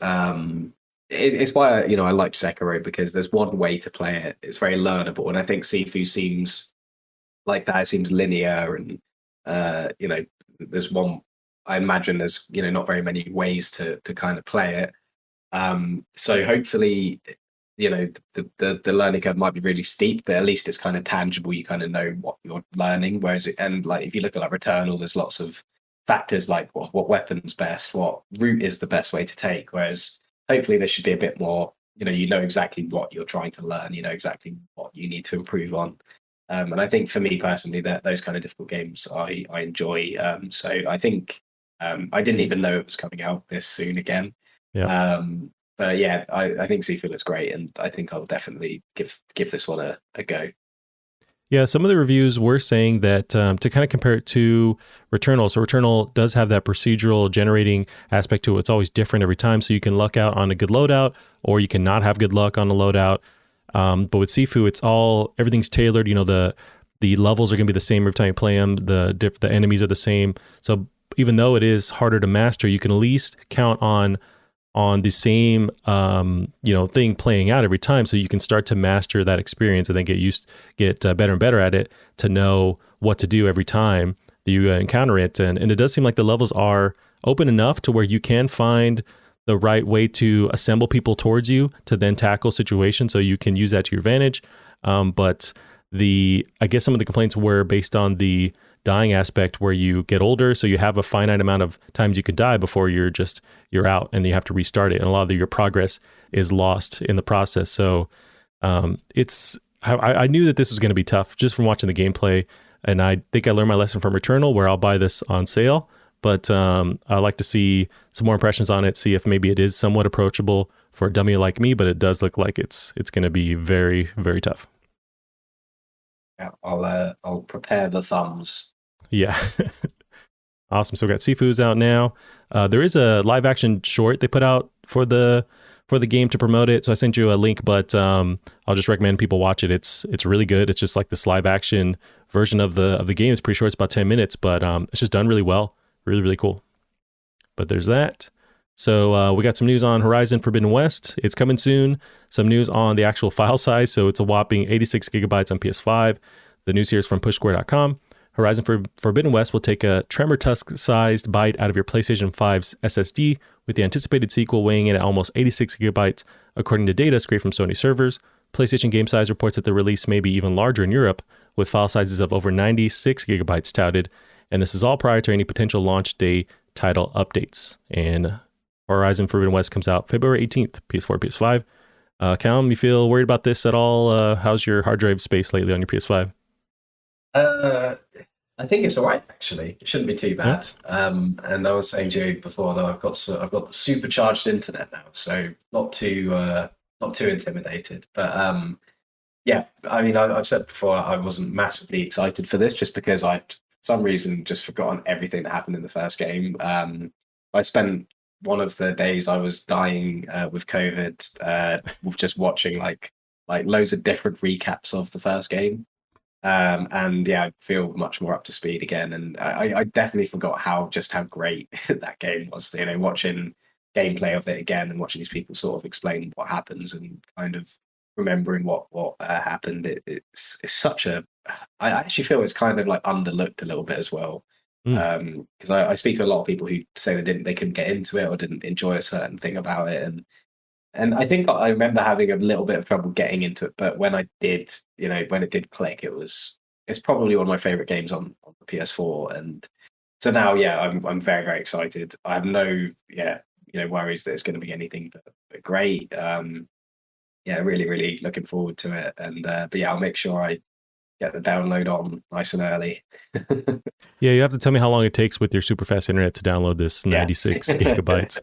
It's why I like Sekiro, because there's one way to play it. It's very learnable, and I think Sifu seems like that. It seems linear, and there's one. I imagine there's not very many ways to kind of play it. So hopefully, the learning curve might be really steep, but at least it's kind of tangible. You kind of know what you're learning. Whereas if you look at like Returnal, there's lots of factors like what weapon's best, what route is the best way to take. Whereas hopefully there should be a bit more. You know exactly what you're trying to learn. You know exactly what you need to improve on. And I think for me personally, that those kind of difficult games I enjoy. So I think. I didn't even know it was coming out this soon again. Yeah. But yeah, I think Sifu looks great, and I think I'll definitely give this one a go. Yeah, some of the reviews were saying that to kind of compare it to Returnal. So Returnal does have that procedural generating aspect to it. It's always different every time. So you can luck out on a good loadout, or you can not have good luck on a loadout. But with Sifu, everything's tailored. The levels are going to be the same every time you play them. The enemies are the same. So even though it is harder to master, you can at least count on the same thing playing out every time, so you can start to master that experience and then get better and better at it to know what to do every time that you encounter it. And it does seem like the levels are open enough to where you can find the right way to assemble people towards you to then tackle situations, so you can use that to your advantage. But I guess some of the complaints were based on the dying aspect, where you get older, so you have a finite amount of times you could die before you're out, and you have to restart it, and a lot of your progress is lost in the process. So I knew that this was going to be tough just from watching the gameplay, and I think I learned my lesson from Returnal, where I'll buy this on sale, but I'd like to see some more impressions on it, see if maybe it is somewhat approachable for a dummy like me, but it does look like it's going to be very, very tough. Yeah, I'll prepare the thumbs. Yeah. Awesome. So we got Sifu's out now. There is a live action short they put out for the game to promote it. So I sent you a link, but I'll just recommend people watch it. It's really good. It's just like this live action version of the game. It's pretty short. It's about 10 minutes, but it's just done really well. Really, really cool. But there's that. So we got some news on Horizon Forbidden West. It's coming soon. Some news on the actual file size. So it's a whopping 86 gigabytes on PS5. The news here is from pushsquare.com. Horizon Forbidden West will take a tremor tusk-sized bite out of your PlayStation 5's SSD, with the anticipated sequel weighing in at almost 86 gigabytes, according to data scraped from Sony servers. PlayStation Game Size reports that the release may be even larger in Europe, with file sizes of over 96 gigabytes touted, and this is all prior to any potential launch day title updates. And Horizon Forbidden West comes out February 18th, PS4, PS5. Callum, you feel worried about this at all? How's your hard drive space lately on your PS5? I think it's all right actually. It shouldn't be too bad. And I was saying to you before that I've got the supercharged internet now, so not too intimidated. But yeah, I mean, I've said before I wasn't massively excited for this just because I'd for some reason just forgotten everything that happened in the first game. I spent one of the days I was dying with COVID, just watching like loads of different recaps of the first game. And yeah, I feel much more up to speed again. And I definitely forgot how great that game was. You know, watching gameplay of it again and watching these people sort of explain what happens and kind of remembering what happened. It's such a. I actually feel it's kind of like underlooked a little bit as well. Because I speak to a lot of people who say they couldn't get into it or didn't enjoy a certain thing about it, and I think I remember having a little bit of trouble getting into it, but when I did, you know, when it did click, it's probably one of my favorite games on the PS4, and so now, yeah, I'm very very excited. I have no worries that it's going to be anything but great. Yeah, really really looking forward to it, and but yeah, I'll make sure I get the download on nice and early. Yeah, you have to tell me how long it takes with your super fast internet to download this 96 gigabytes.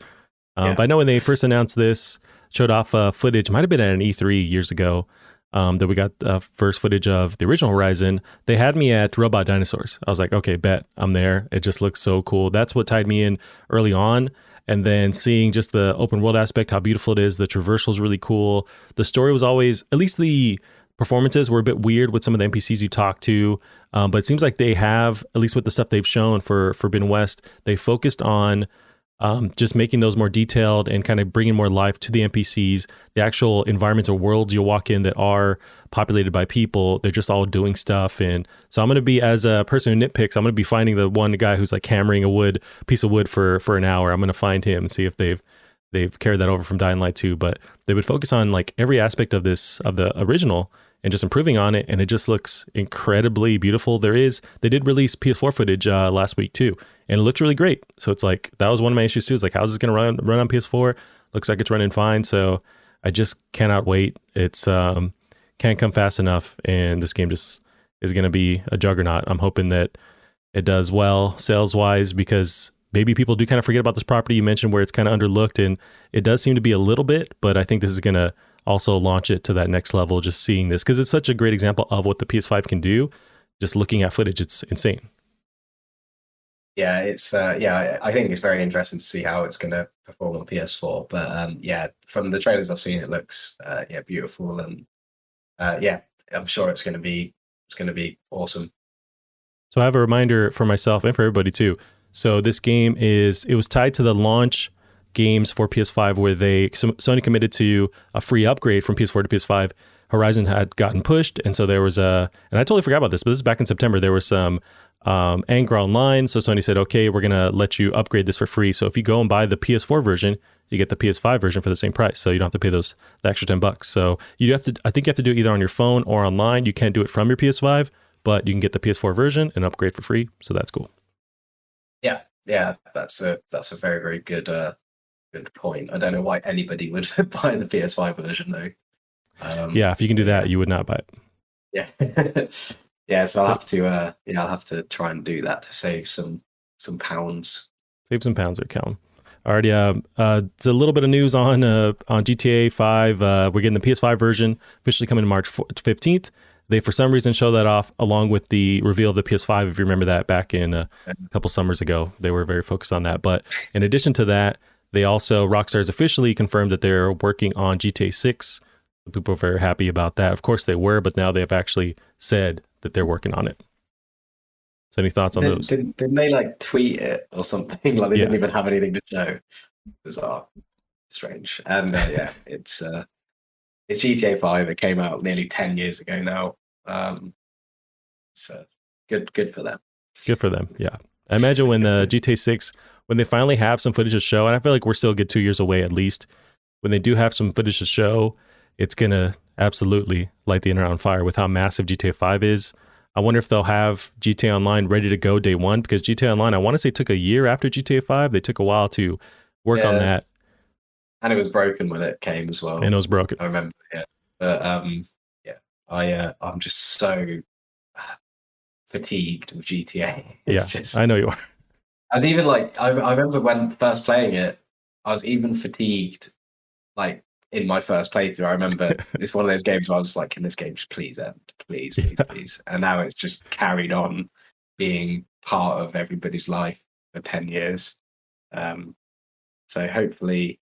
But I know when they first announced this, showed off footage, it might have been at an E3 years ago, that we got first footage of the original Horizon. They had me at Robot Dinosaurs. I was like, okay, bet, I'm there. It just looks so cool. That's what tied me in early on. And then seeing just the open world aspect, how beautiful it is. The traversal is really cool. The story was always, at least the performances were a bit weird with some of the NPCs you talk to, but it seems like they have, at least with the stuff they've shown for Forbidden West, they focused on just making those more detailed and kind of bringing more life to the NPCs. The actual environments or worlds you walk in that are populated by people, they're just all doing stuff. And so I'm going to be, as a person who nitpicks, I'm going to be finding the one guy who's like hammering a piece of wood for an hour. I'm going to find him and see if they've carried that over from Dying Light 2. But they would focus on like every aspect of the original and just improving on it, and it just looks incredibly beautiful. They did release PS4 footage last week too, and it looks really great. So it's like, that was one of my issues too. It's like, how's this going to run on PS4? Looks like it's running fine. So I just cannot wait. It's can't come fast enough, and this game just is going to be a juggernaut. I'm hoping that it does well sales wise, because maybe people do kind of forget about this property you mentioned where it's kind of underlooked, and it does seem to be a little bit, but I think this is going to also launch it to that next level, just seeing this, because it's such a great example of what the PS5 can do. Just looking at footage, it's insane. Yeah, it's I think it's very interesting to see how it's going to perform on PS4. But yeah, from the trailers I've seen, it looks beautiful, and yeah, I'm sure it's going to be awesome. So I have a reminder for myself and for everybody too. So this game it was tied to the launch games for PS5 where Sony committed to a free upgrade from PS4 to PS5. Horizon had gotten pushed, and so there was and I totally forgot about this, but this is back in September. There was some anger online, so Sony said, okay, we're gonna let you upgrade this for free. So if you go and buy the PS4 version, you get the PS5 version for the same price, so you don't have to pay the extra $10. So I think you have to do it either on your phone or online. You can't do it from your PS5, but you can get the PS4 version and upgrade for free. So that's cool. Yeah, that's a very very good point. I don't know why anybody would buy the PS5 version though. Yeah, if you can do that, you would not buy it. Yeah. Yeah, so I'll have to try and do that to save some pounds. Save some pounds there, Callum. Alrighty, it's a little bit of news on GTA 5. We're getting the PS5 version officially coming March 15th. They, for some reason, show that off along with the reveal of the PS5. If you remember that back in a couple summers ago, they were very focused on that. But in addition to that, they also, Rockstar's officially confirmed that they're working on GTA 6. People are very happy about that. Of course they were, but now they have actually said that they're working on it. So any thoughts on those? Didn't they like tweet it or something? Like they didn't even have anything to show. Bizarre. Strange. And yeah, it's GTA 5. It came out nearly 10 years ago now. So good for them. Good for them, yeah. I imagine when GTA 6, when they finally have some footage to show, and I feel like we're still a good 2 years away at least, when they do have some footage to show, it's going to absolutely light the internet on fire with how massive GTA 5 is. I wonder if they'll have GTA Online ready to go day one, because GTA Online, I want to say, took a year after GTA 5. They took a while to work on that. and it was broken when it came as well. And it was broken. I remember, yeah. But yeah, I'm just so fatigued with GTA. It's Yeah, just I know you are. I was even like I remember when first playing it, I was even fatigued like in my first playthrough. I remember it's one of those games where I was just like, can this game just please end? Please, please, Yeah. please. And now it's just carried on being part of everybody's life for 10 years. So hopefully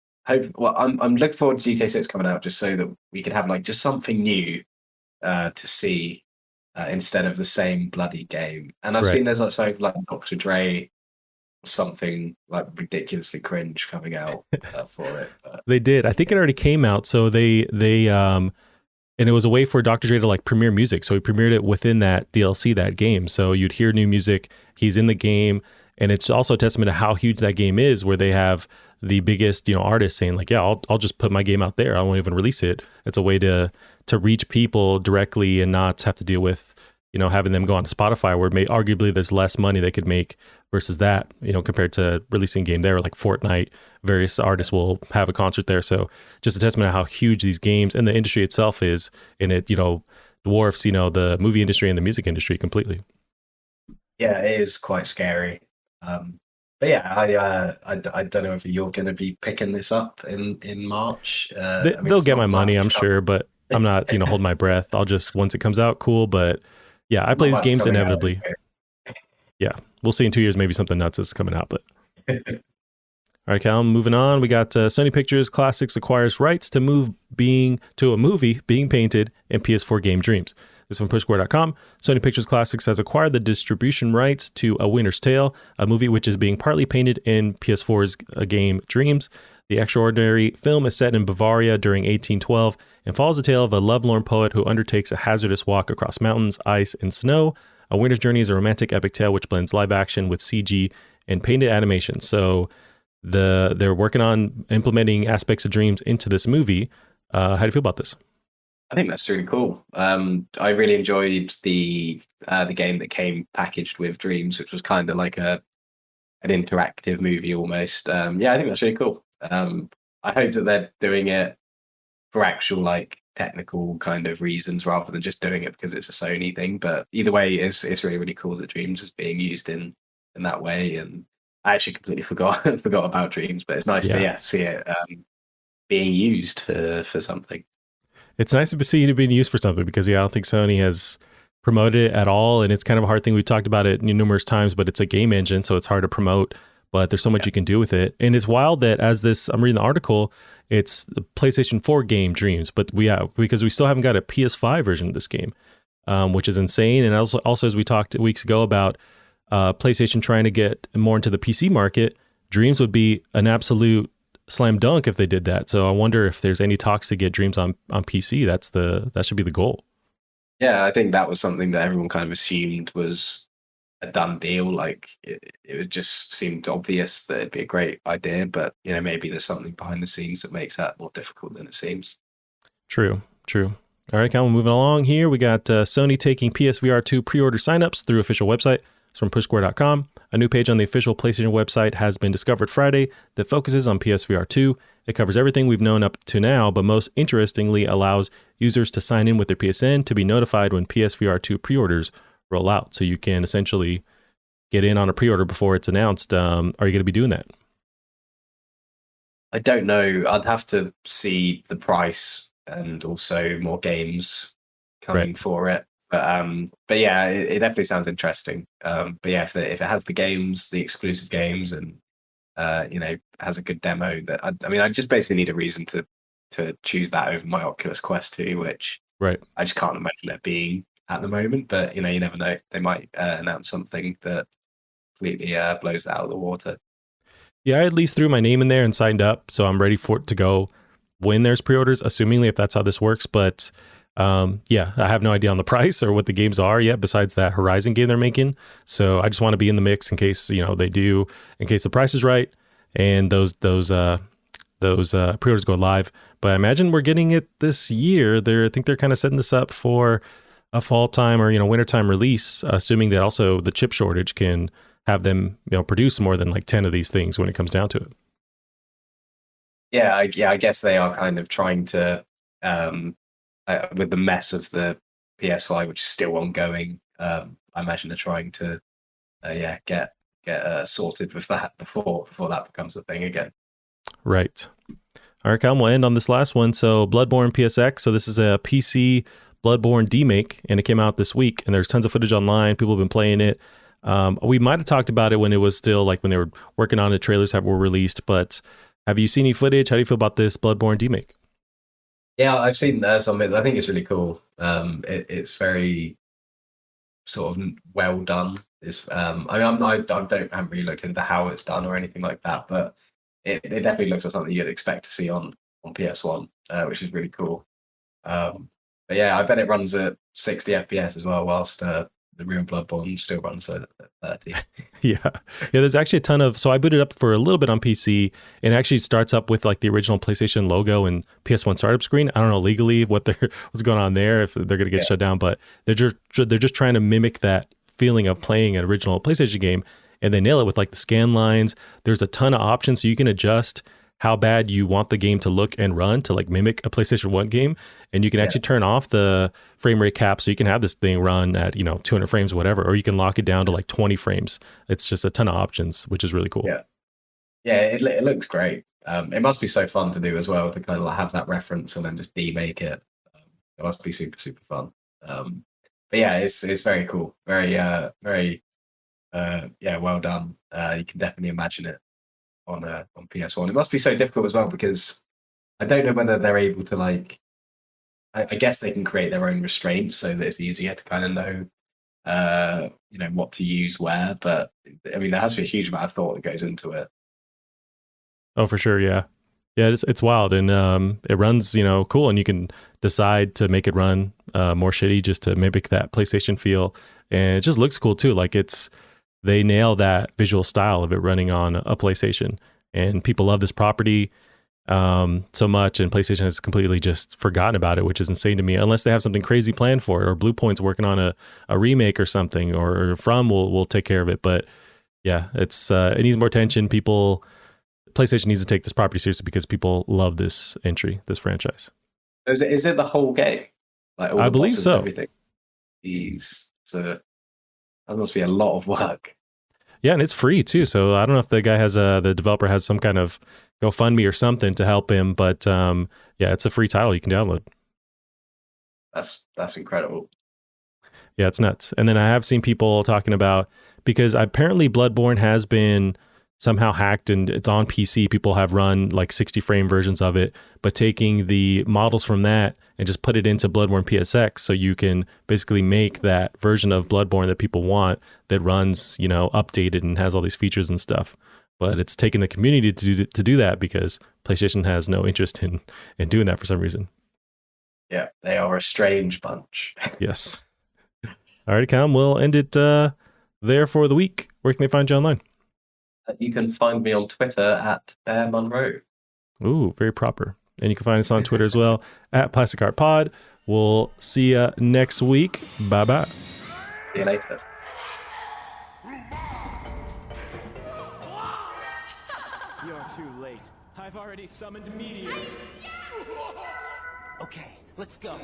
well, I'm looking forward to GTA 6 coming out just so that we could have like just something new to see instead of the same bloody game. And I've Right. seen there's like something like Dr. Dre, something like ridiculously cringe coming out for it. But They did. I think it already came out. So they and it was a way for Dr. Dre to like premiere music. So he premiered it within that DLC, that game. So you'd hear new music. He's in the game, and it's also a testament to how huge that game is, where they have the biggest, artists saying like, yeah, I'll just put my game out there. I won't even release it. It's a way to reach people directly and not have to deal with, having them go on to Spotify, where arguably there's less money they could make versus that, compared to releasing a game there, like Fortnite. Various artists will have a concert there. So just a testament to how huge these games and the industry itself is, and it, dwarfs, the movie industry and the music industry completely. yeah, it is quite scary. But yeah, I don't know if you're going to be picking this up in March. They'll get my money, I'm sure, but I'm not, holding my breath. I'll just, once it comes out, cool. But yeah, I play these games inevitably. Yeah, we'll see in 2 years, maybe something nuts is coming out. But all right, Cal, moving on. We got Sony Pictures Classics acquires rights to a movie being painted in PS4 game Dreams. This is from pushsquare.com. Sony Pictures Classics has acquired the distribution rights to A Winter's Tale, a movie which is being partly painted in PS4's game Dreams. The extraordinary film is set in Bavaria during 1812 and follows the tale of a lovelorn poet who undertakes a hazardous walk across mountains, ice, and snow. A Winter's Journey is a romantic epic tale which blends live action with CG and painted animation. So they're working on implementing aspects of Dreams into this movie. How do you feel about this? I think that's really cool. I really enjoyed the game that came packaged with Dreams, which was kind of like an interactive movie almost. Yeah, I think that's really cool. I hope that they're doing it for actual like technical kind of reasons rather than just doing it because it's a Sony thing. But either way, it's really, really cool that Dreams is being used in that way. And I actually completely forgot about Dreams, but it's nice to see it being used for something. It's nice to see it being used for something because I don't think Sony has promoted it at all, and it's kind of a hard thing. We've talked about it numerous times, but it's a game engine, so it's hard to promote. But there's so much you can do with it, and it's wild that I'm reading the article, it's the PlayStation 4 game Dreams, but because we still haven't got a PS5 version of this game, which is insane. And also as we talked weeks ago about PlayStation trying to get more into the PC market, Dreams would be an absolute slam dunk if they did that. So I wonder if there's any talks to get Dreams on PC. That should be the goal. Yeah, I think that was something that everyone kind of assumed was a done deal. Like it just seemed obvious that it'd be a great idea, but maybe there's something behind the scenes that makes that more difficult than it seems. True. All right, Cal, moving along here. We got Sony taking PSVR2 pre-order signups through official website. It's from pushsquare.com. A new page on the official PlayStation website has been discovered Friday that focuses on PSVR 2. It covers everything we've known up to now, but most interestingly allows users to sign in with their PSN to be notified when PSVR 2 pre-orders roll out. So you can essentially get in on a pre-order before it's announced. Are you going to be doing that? I don't know. I'd have to see the price and also more games coming for it. But yeah, it definitely sounds interesting. But yeah, if it has the games, the exclusive games, and has a good demo, that I just basically need a reason to choose that over my Oculus Quest 2, which I just can't imagine it being at the moment. But you never know; they might announce something that completely blows that out of the water. Yeah, I at least threw my name in there and signed up, so I'm ready for it to go when there's pre-orders, assumingly if that's how this works. But I have no idea on the price or what the games are yet besides that Horizon game they're making. So I just want to be in the mix in case, they do, in case the price is right and those pre-orders go live. But I imagine we're getting it this year. I think they're kind of setting this up for a fall time or, wintertime release, assuming that also the chip shortage can have them, produce more than like 10 of these things when it comes down to it. I guess they are kind of trying to, with the mess of the PS5, which is still ongoing. I imagine they're trying to, get sorted with that before that becomes a thing again. Right. All right, Cal, we'll end on this last one. So Bloodborne PSX. So this is a PC Bloodborne demake, and it came out this week, and there's tons of footage online. People have been playing it. We might have talked about it when it was still like when they were working on it, trailers were released, but have you seen any footage? How do you feel about this Bloodborne demake? Yeah, I've seen some. I think it's really cool. It's very sort of well done. It's I mean, I haven't really looked into how it's done or anything like that, but it definitely looks like something you'd expect to see on PS1, which is really cool. But yeah, I bet it runs at 60 FPS as well, whilst the real Bloodborne still runs at 30. Yeah. There's actually a ton of. So I booted up for a little bit on PC, and it actually starts up with like the original PlayStation logo and PS1 startup screen. I don't know legally what's going on there, if they're going to get shut down, but they're just trying to mimic that feeling of playing an original PlayStation game, and they nail it with like the scan lines. There's a ton of options, so you can adjust how bad you want the game to look and run to like mimic a PlayStation 1 game. And you can actually turn off the frame rate cap, so you can have this thing run at 200 frames or whatever, or you can lock it down to like 20 frames. It's just a ton of options, which is really cool. It looks great. It must be so fun to do as well, to kind of like have that reference and then just demake it. It must be super, super fun. But yeah, it's very cool. Very well done. You can definitely imagine it on PS1. It must be so difficult as well, because I don't know whether they're able to like, I guess they can create their own restraints so that it's easier to kind of know what to use where, but I mean there has to be a huge amount of thought that goes into it. Oh, for sure. Yeah, it's wild, and it runs cool, and you can decide to make it run more shitty just to mimic that PlayStation feel, and it just looks cool too. Like they nail that visual style of it running on a PlayStation, and people love this property so much, and PlayStation has completely just forgotten about it, which is insane to me, unless they have something crazy planned for it, or Blue Point's working on a remake or something, or From will take care of it. But yeah, it needs more attention. PlayStation needs to take this property seriously, because people love this franchise. Is it the whole game? Like all I the believe bosses so. and everything? So that must be a lot of work. Yeah, and it's free too. So I don't know if the developer has some kind of GoFundMe or something to help him, but it's a free title you can download. That's incredible. Yeah, it's nuts. And then I have seen people talking about, because apparently Bloodborne has been somehow hacked and it's on PC. People have run like 60 frame versions of it, but taking the models from that and just put it into Bloodborne PSX, so you can basically make that version of Bloodborne that people want, that runs, updated and has all these features and stuff. But it's taken the community to do that, because PlayStation has no interest in doing that for some reason. Yeah, they are a strange bunch. Yes. All right, Cam, we'll end it there for the week. Where can they find you online? You can find me on Twitter at Bear Monroe. Ooh, very proper. And you can find us on Twitter as well at Plastic Art Pod. We'll see you next week. Bye-bye. See you later. You're too late. I've already summoned Meteor. Okay, let's go.